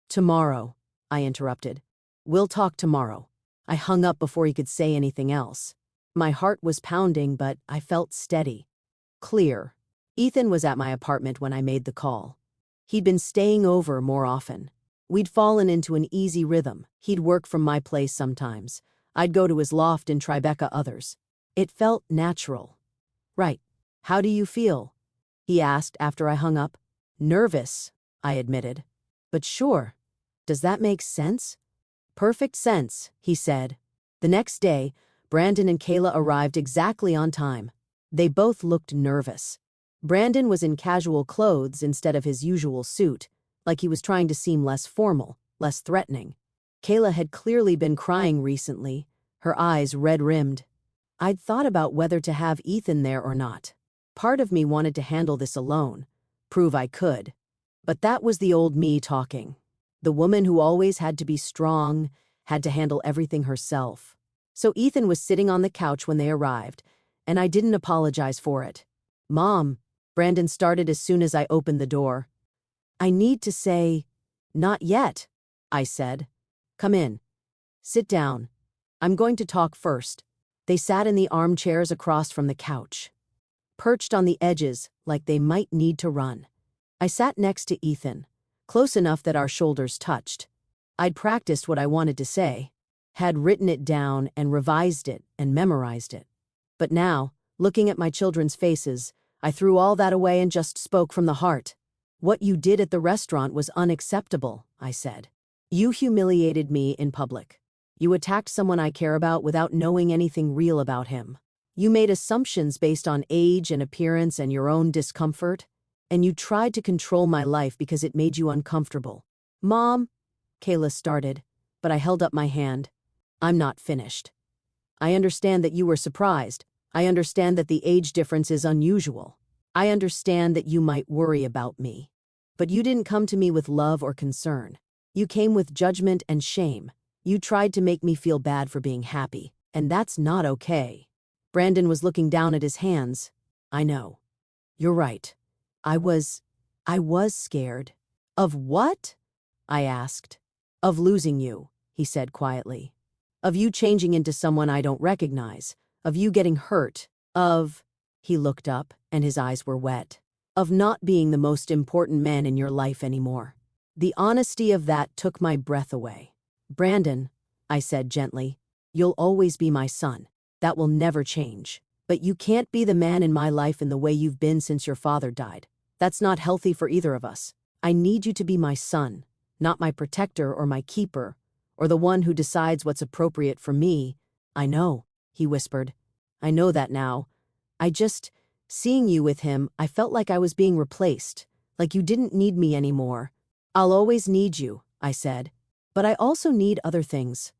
"Tomorrow," I interrupted. "We'll talk tomorrow." I hung up before he could say anything else. My heart was pounding, but I felt steady. Clear. Ethan was at my apartment when I made the call. He'd been staying over more often. We'd fallen into an easy rhythm. He'd work from my place sometimes. I'd go to his loft in Tribeca others. It felt natural. "Right. How do you feel?" he asked after I hung up. "Nervous," I admitted. "But sure. Does that make sense?" "Perfect sense," he said. The next day, Brandon and Kayla arrived exactly on time. They both looked nervous. Brandon was in casual clothes instead of his usual suit, like he was trying to seem less formal, less threatening. Kayla had clearly been crying recently, her eyes red-rimmed. I'd thought about whether to have Ethan there or not. Part of me wanted to handle this alone, prove I could. But that was the old me talking. The woman who always had to be strong, had to handle everything herself. So Ethan was sitting on the couch when they arrived, and I didn't apologize for it. "Mom," Brandon started as soon as I opened the door. "I need to say—" "Not yet," I said. "Come in. Sit down. I'm going to talk first." They sat in the armchairs across from the couch, perched on the edges like they might need to run. I sat next to Ethan, close enough that our shoulders touched. I'd practiced what I wanted to say, had written it down and revised it and memorized it. But now, looking at my children's faces, I threw all that away and just spoke from the heart. What you did at the restaurant was unacceptable, I said. You humiliated me in public. You attacked someone I care about without knowing anything real about him. You made assumptions based on age and appearance and your own discomfort, and you tried to control my life because it made you uncomfortable. Mom, Kayla started, but I held up my hand. I'm not finished. I understand that you were surprised. I understand that the age difference is unusual. I understand that you might worry about me. But you didn't come to me with love or concern. You came with judgment and shame. You tried to make me feel bad for being happy, and that's not okay. Brandon was looking down at his hands. I know. You're right. I was scared. Of what? I asked. Of losing you, he said quietly. Of you changing into someone I don't recognize. Of you getting hurt. He looked up, and his eyes were wet. Of not being the most important man in your life anymore. The honesty of that took my breath away. Brandon, I said gently, you'll always be my son. That will never change. But you can't be the man in my life in the way you've been since your father died. That's not healthy for either of us. I need you to be my son, not my protector or my keeper, or the one who decides what's appropriate for me. I know, he whispered. I know that now. Seeing you with him, I felt like I was being replaced, like you didn't need me anymore. I'll always need you, I said. But I also need other things.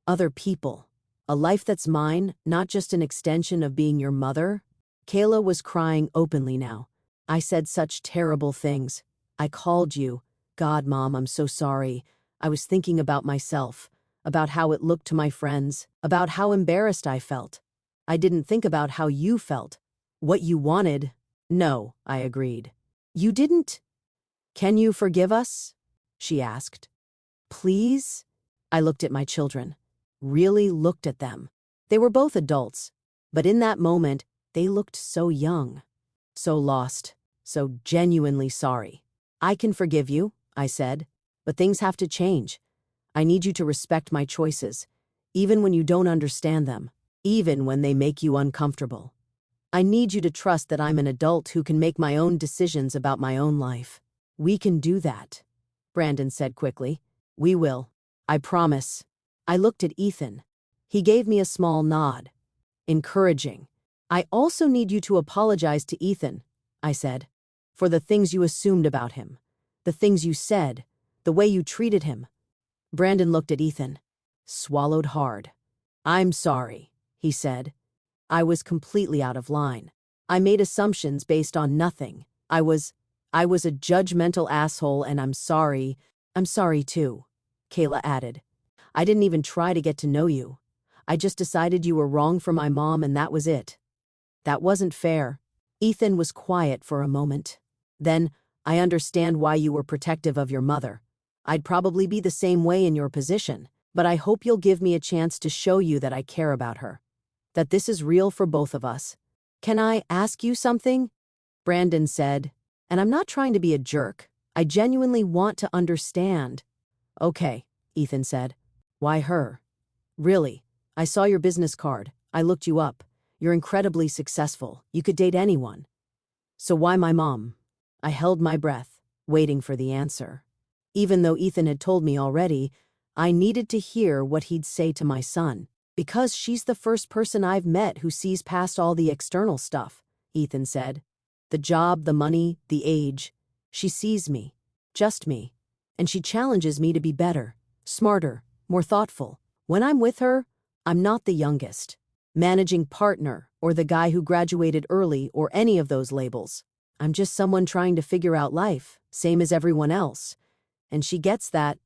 Other people. A life that's mine, not just an extension of being your mother. Kayla was crying openly now. I said such terrible things. I called you. God, Mom, I'm so sorry. I was thinking about myself, about how it looked to my friends, about how embarrassed I felt. I didn't think about how you felt. What you wanted. No, I agreed. You didn't. Can you forgive us? She asked. Please? I looked at my children. Really looked at them. They were both adults, but in that moment, they looked so young, so lost, so genuinely sorry. I can forgive you, I said, but things have to change. I need you to respect my choices, even when you don't understand them, even when they make you uncomfortable. I need you to trust that I'm an adult who can make my own decisions about my own life. We can do that, Brandon said quickly. We will. I promise. I looked at Ethan. He gave me a small nod. Encouraging. I also need you to apologize to Ethan, I said, for the things you assumed about him, the things you said, the way you treated him. Brandon looked at Ethan, swallowed hard. I'm sorry, he said. I was completely out of line. I made assumptions based on nothing. I was a judgmental asshole, and I'm sorry. I'm sorry too, Kayla added. I didn't even try to get to know you. I just decided you were wrong for my mom, and that was it. That wasn't fair. Ethan was quiet for a moment. Then, I understand why you were protective of your mother. I'd probably be the same way in your position, but I hope you'll give me a chance to show you that I care about her. That this is real for both of us. Can I ask you something? Brandon said, and I'm not trying to be a jerk. I genuinely want to understand. Okay, Ethan said. Why her? Really, I saw your business card. I looked you up. You're incredibly successful. You could date anyone. So why my mom? I held my breath, waiting for the answer. Even though Ethan had told me already, I needed to hear what he'd say to my son. Because she's the first person I've met who sees past all the external stuff, Ethan said. The job, the money, the age. She sees me. Just me. And she challenges me to be better, smarter, more thoughtful. When I'm with her, I'm not the youngest, managing partner, or the guy who graduated early, or any of those labels. I'm just someone trying to figure out life, same as everyone else. And she gets that.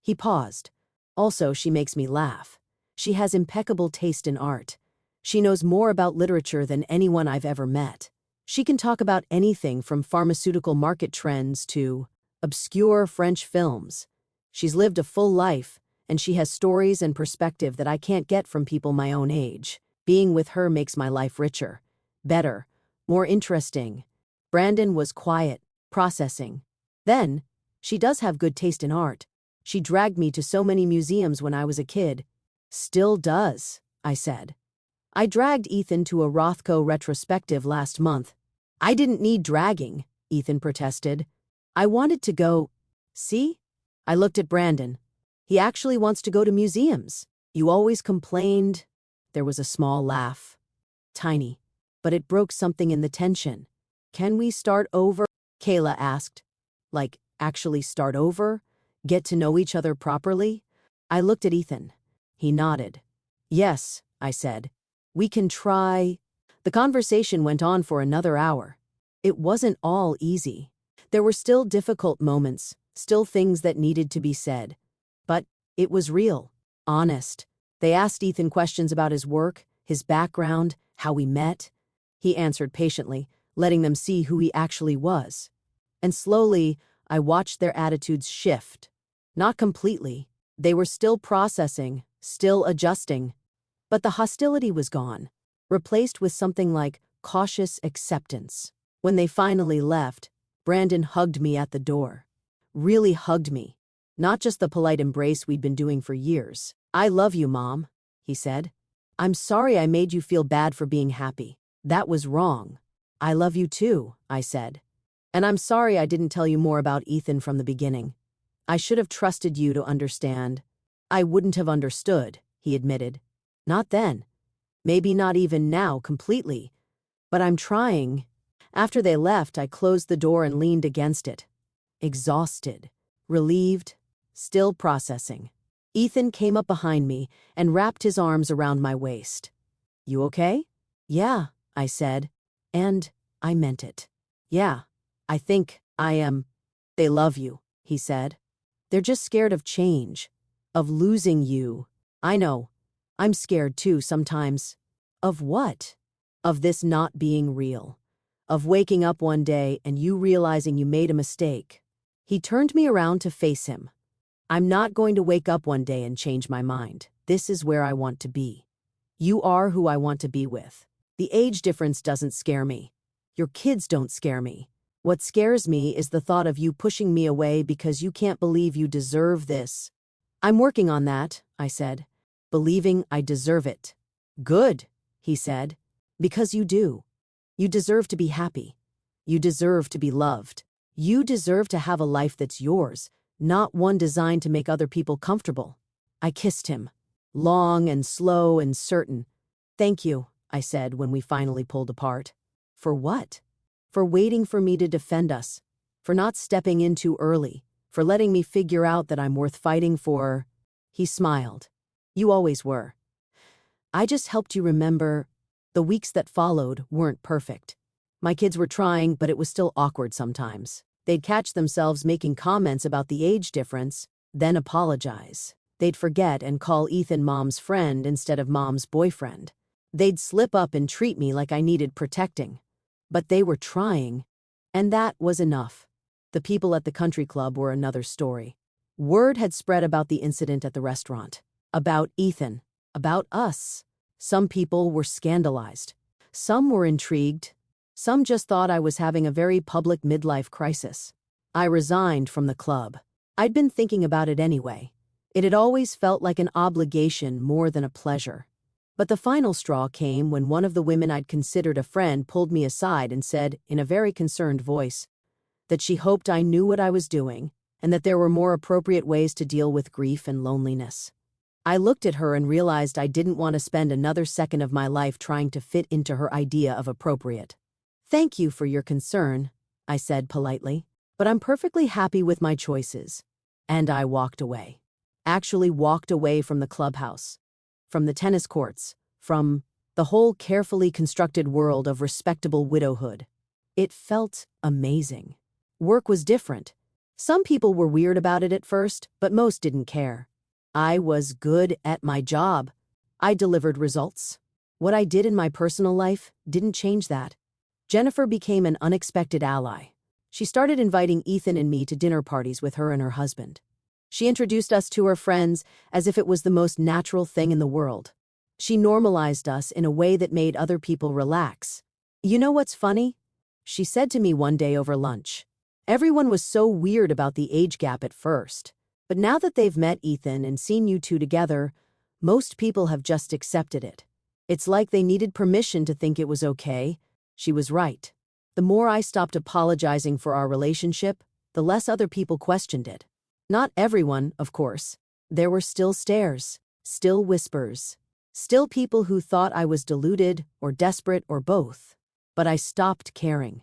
He paused. Also, she makes me laugh. She has impeccable taste in art. She knows more about literature than anyone I've ever met. She can talk about anything from pharmaceutical market trends to obscure French films. She's lived a full life, and she has stories and perspective that I can't get from people my own age. Being with her makes my life richer, better, more interesting. Brandon was quiet, processing. Then, she does have good taste in art. She dragged me to so many museums when I was a kid. Still does, I said. I dragged Ethan to a Rothko retrospective last month. I didn't need dragging, Ethan protested. I wanted to go. See? I looked at Brandon. He actually wants to go to museums. You always complained. There was a small laugh. Tiny. But it broke something in the tension. Can we start over? Kayla asked. Like, actually start over? Get to know each other properly? I looked at Ethan. He nodded. Yes, I said. We can try. The conversation went on for another hour. It wasn't all easy. There were still difficult moments, still things that needed to be said. But it was real, honest. They asked Ethan questions about his work, his background, how we met. He answered patiently, letting them see who he actually was. And slowly, I watched their attitudes shift. Not completely. They were still processing, still adjusting. But the hostility was gone, replaced with something like cautious acceptance. When they finally left, Brandon hugged me at the door. Really hugged me. Not just the polite embrace we'd been doing for years. I love you, Mom, he said. I'm sorry I made you feel bad for being happy. That was wrong. I love you too, I said. And I'm sorry I didn't tell you more about Ethan from the beginning. I should have trusted you to understand. I wouldn't have understood, he admitted. Not then. Maybe not even now completely. But I'm trying. After they left, I closed the door and leaned against it. Exhausted. Relieved. Still processing. Ethan came up behind me and wrapped his arms around my waist. You okay? Yeah, I said. And I meant it. Yeah, I think I am. They love you, he said. They're just scared of change. Of losing you. I know. I'm scared too sometimes. Of what? Of this not being real. Of waking up one day and you realizing you made a mistake. He turned me around to face him. I'm not going to wake up one day and change my mind. This is where I want to be. You are who I want to be with. The age difference doesn't scare me. Your kids don't scare me. What scares me is the thought of you pushing me away because you can't believe you deserve this. I'm working on that, I said. Believing I deserve it. Good, he said. Because you do. You deserve to be happy. You deserve to be loved. You deserve to have a life that's yours, not one designed to make other people comfortable. I kissed him. Long and slow and certain. Thank you, I said when we finally pulled apart. For what? For waiting for me to defend us. For not stepping in too early. For letting me figure out that I'm worth fighting for. He smiled. You always were. I just helped you remember. The weeks that followed weren't perfect. My kids were trying, but it was still awkward sometimes. They'd catch themselves making comments about the age difference, then apologize. They'd forget and call Ethan Mom's friend instead of Mom's boyfriend. They'd slip up and treat me like I needed protecting. But they were trying, and that was enough. The people at the country club were another story. Word had spread about the incident at the restaurant. About Ethan. About us. Some people were scandalized. Some were intrigued. Some just thought I was having a very public midlife crisis. I resigned from the club. I'd been thinking about it anyway. It had always felt like an obligation more than a pleasure. But the final straw came when one of the women I'd considered a friend pulled me aside and said, in a very concerned voice, that she hoped I knew what I was doing and that there were more appropriate ways to deal with grief and loneliness. I looked at her and realized I didn't want to spend another second of my life trying to fit into her idea of appropriate. Thank you for your concern, I said politely, but I'm perfectly happy with my choices. And I walked away. Actually walked away from the clubhouse, from the tennis courts, from the whole carefully constructed world of respectable widowhood. It felt amazing. Work was different. Some people were weird about it at first, but most didn't care. I was good at my job. I delivered results. What I did in my personal life didn't change that. Jennifer became an unexpected ally. She started inviting Ethan and me to dinner parties with her and her husband. She introduced us to her friends as if it was the most natural thing in the world. She normalized us in a way that made other people relax. You know what's funny? She said to me one day over lunch. Everyone was so weird about the age gap at first. But now that they've met Ethan and seen you two together, most people have just accepted it. It's like they needed permission to think it was okay. She was right. The more I stopped apologizing for our relationship, the less other people questioned it. Not everyone, of course. There were still stares, still whispers, still people who thought I was deluded or desperate or both. But I stopped caring.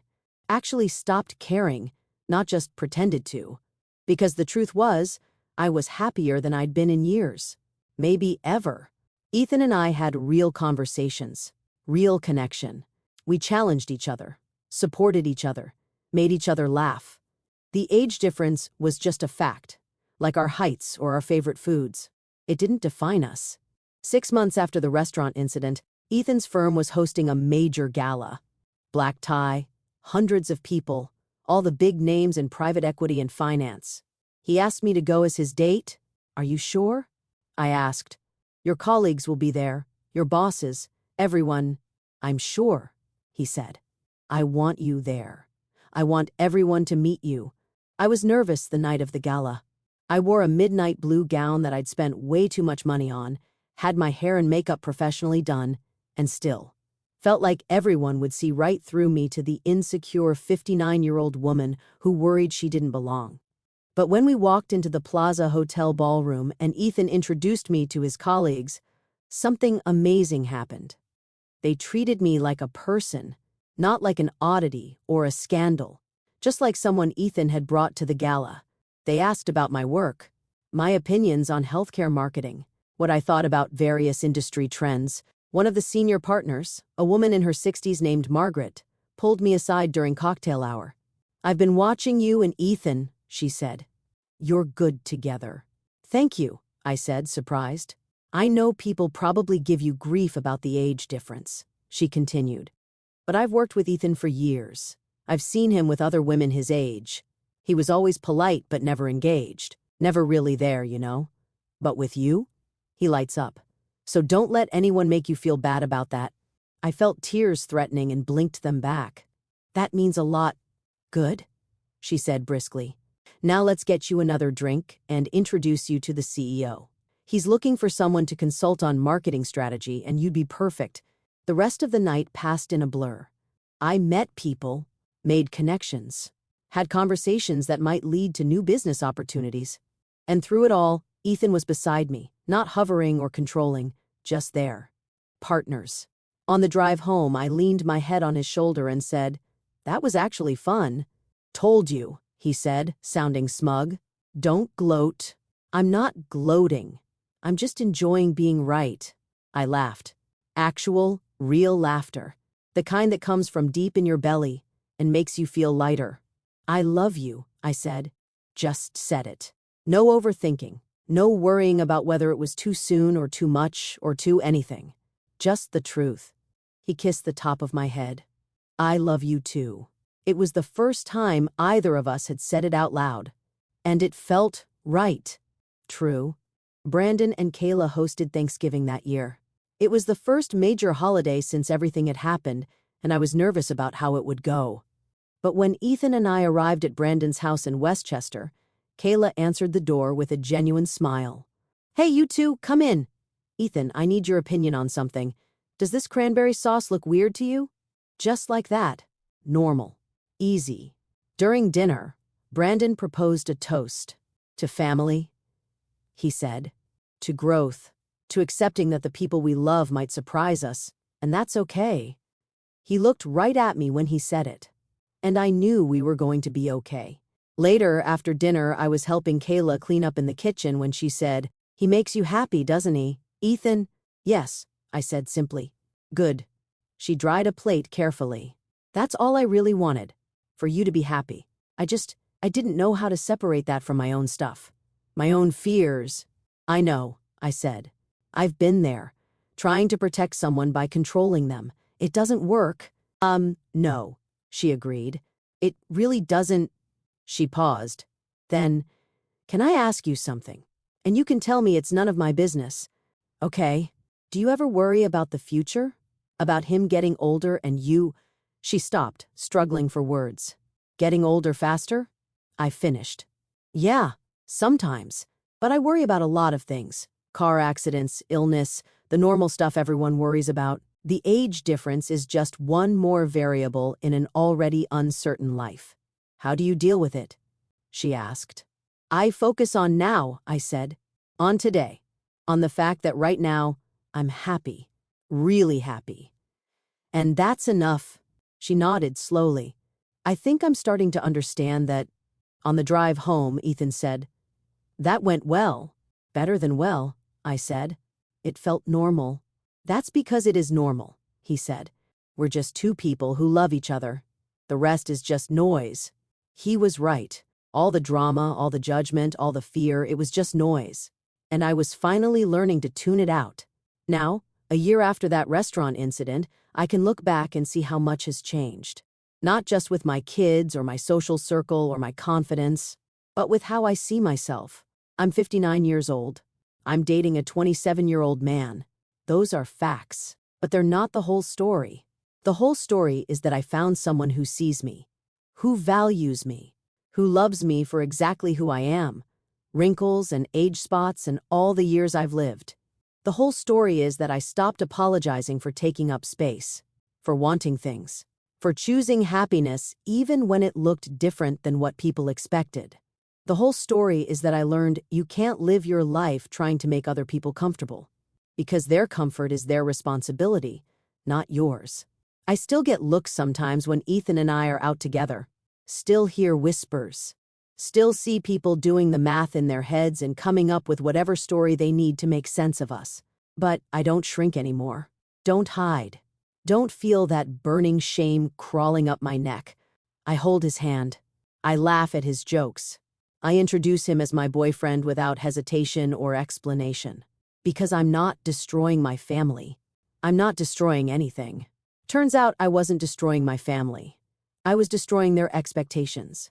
Actually stopped caring, not just pretended to. Because the truth was, I was happier than I'd been in years. Maybe ever. Ethan and I had real conversations, real connection. We challenged each other, supported each other, made each other laugh. The age difference was just a fact, like our heights or our favorite foods. It didn't define us. 6 months after the restaurant incident, Ethan's firm was hosting a major gala. Black tie, hundreds of people, all the big names in private equity and finance. He asked me to go as his date. Are you sure? I asked. Your colleagues will be there, your bosses, everyone. I'm sure, he said. I want you there. I want everyone to meet you. I was nervous the night of the gala. I wore a midnight blue gown that I'd spent way too much money on, had my hair and makeup professionally done, and still felt like everyone would see right through me to the insecure 59-year-old woman who worried she didn't belong. But when we walked into the Plaza Hotel ballroom and Ethan introduced me to his colleagues, something amazing happened. They treated me like a person, not like an oddity or a scandal, just like someone Ethan had brought to the gala. They asked about my work, my opinions on healthcare marketing, what I thought about various industry trends. One of the senior partners, a woman in her 60s named Margaret, pulled me aside during cocktail hour. I've been watching you and Ethan, she said. You're good together. Thank you, I said, surprised. I know people probably give you grief about the age difference, she continued. But I've worked with Ethan for years. I've seen him with other women his age. He was always polite but never engaged. Never really there, you know. But with you? He lights up. So don't let anyone make you feel bad about that. I felt tears threatening and blinked them back. That means a lot. Good, she said briskly. Now let's get you another drink and introduce you to the CEO. He's looking for someone to consult on marketing strategy, and you'd be perfect. The rest of the night passed in a blur. I met people, made connections, had conversations that might lead to new business opportunities. And through it all, Ethan was beside me, not hovering or controlling, just there. Partners. On the drive home, I leaned my head on his shoulder and said, "That was actually fun." "Told you," he said, sounding smug. "Don't gloat." "I'm not gloating. I'm just enjoying being right." I laughed. Actual, real laughter. The kind that comes from deep in your belly and makes you feel lighter. "I love you," I said. Just said it. No overthinking. No worrying about whether it was too soon or too much or too anything. Just the truth. He kissed the top of my head. "I love you too." It was the first time either of us had said it out loud. And it felt right. True. Brandon and Kayla hosted Thanksgiving that year. It was the first major holiday since everything had happened, and I was nervous about how it would go. But when Ethan and I arrived at Brandon's house in Westchester, Kayla answered the door with a genuine smile. "Hey, you two, come in." "Ethan, I need your opinion on something. Does this cranberry sauce look weird to you?" Just like that. Normal. Easy. During dinner, Brandon proposed a toast. To family, he said. To growth. To accepting that the people we love might surprise us, and that's okay. He looked right at me when he said it. And I knew we were going to be okay. Later, after dinner, I was helping Kayla clean up in the kitchen when she said, "He makes you happy, doesn't he, Ethan?" "Yes," I said simply. "Good." She dried a plate carefully. "That's all I really wanted. For you to be happy. I didn't know how to separate that from my own stuff. My own fears." "I know," I said. "I've been there. Trying to protect someone by controlling them. It doesn't work." No," she agreed. "It really doesn't." She paused. Then, "Can I ask you something? And you can tell me it's none of my business." "Okay. Do you ever worry about the future? About him getting older and you—" She stopped, struggling for words. "Getting older faster?" I finished. "Yeah, sometimes. But I worry about a lot of things. Car accidents, illness, the normal stuff everyone worries about. The age difference is just one more variable in an already uncertain life. How do you deal with it?" she asked. I focus on now, I said. On today. On the fact that right now, I'm happy. Really happy. And that's enough. She nodded slowly. I think I'm starting to understand that. On the drive home, Ethan said, that went well. Better than well, I said. It felt normal. That's because it is normal, he said. We're just two people who love each other. The rest is just noise. He was right. All the drama, all the judgment, all the fear, it was just noise. And I was finally learning to tune it out. Now, a year after that restaurant incident, I can look back and see how much has changed. Not just with my kids or my social circle or my confidence, but with how I see myself. I'm 59 years old. I'm dating a 27-year-old man. Those are facts, but they're not the whole story. The whole story is that I found someone who sees me, who values me, who loves me for exactly who I am, wrinkles and age spots and all the years I've lived. The whole story is that I stopped apologizing for taking up space, for wanting things, for choosing happiness even when it looked different than what people expected. The whole story is that I learned you can't live your life trying to make other people comfortable, because their comfort is their responsibility, not yours. I still get looks sometimes when Ethan and I are out together, still hear whispers, still see people doing the math in their heads and coming up with whatever story they need to make sense of us. But I don't shrink anymore. Don't hide. Don't feel that burning shame crawling up my neck. I hold his hand. I laugh at his jokes. I introduce him as my boyfriend without hesitation or explanation. Because I'm not destroying my family. I'm not destroying anything. Turns out I wasn't destroying my family. I was destroying their expectations.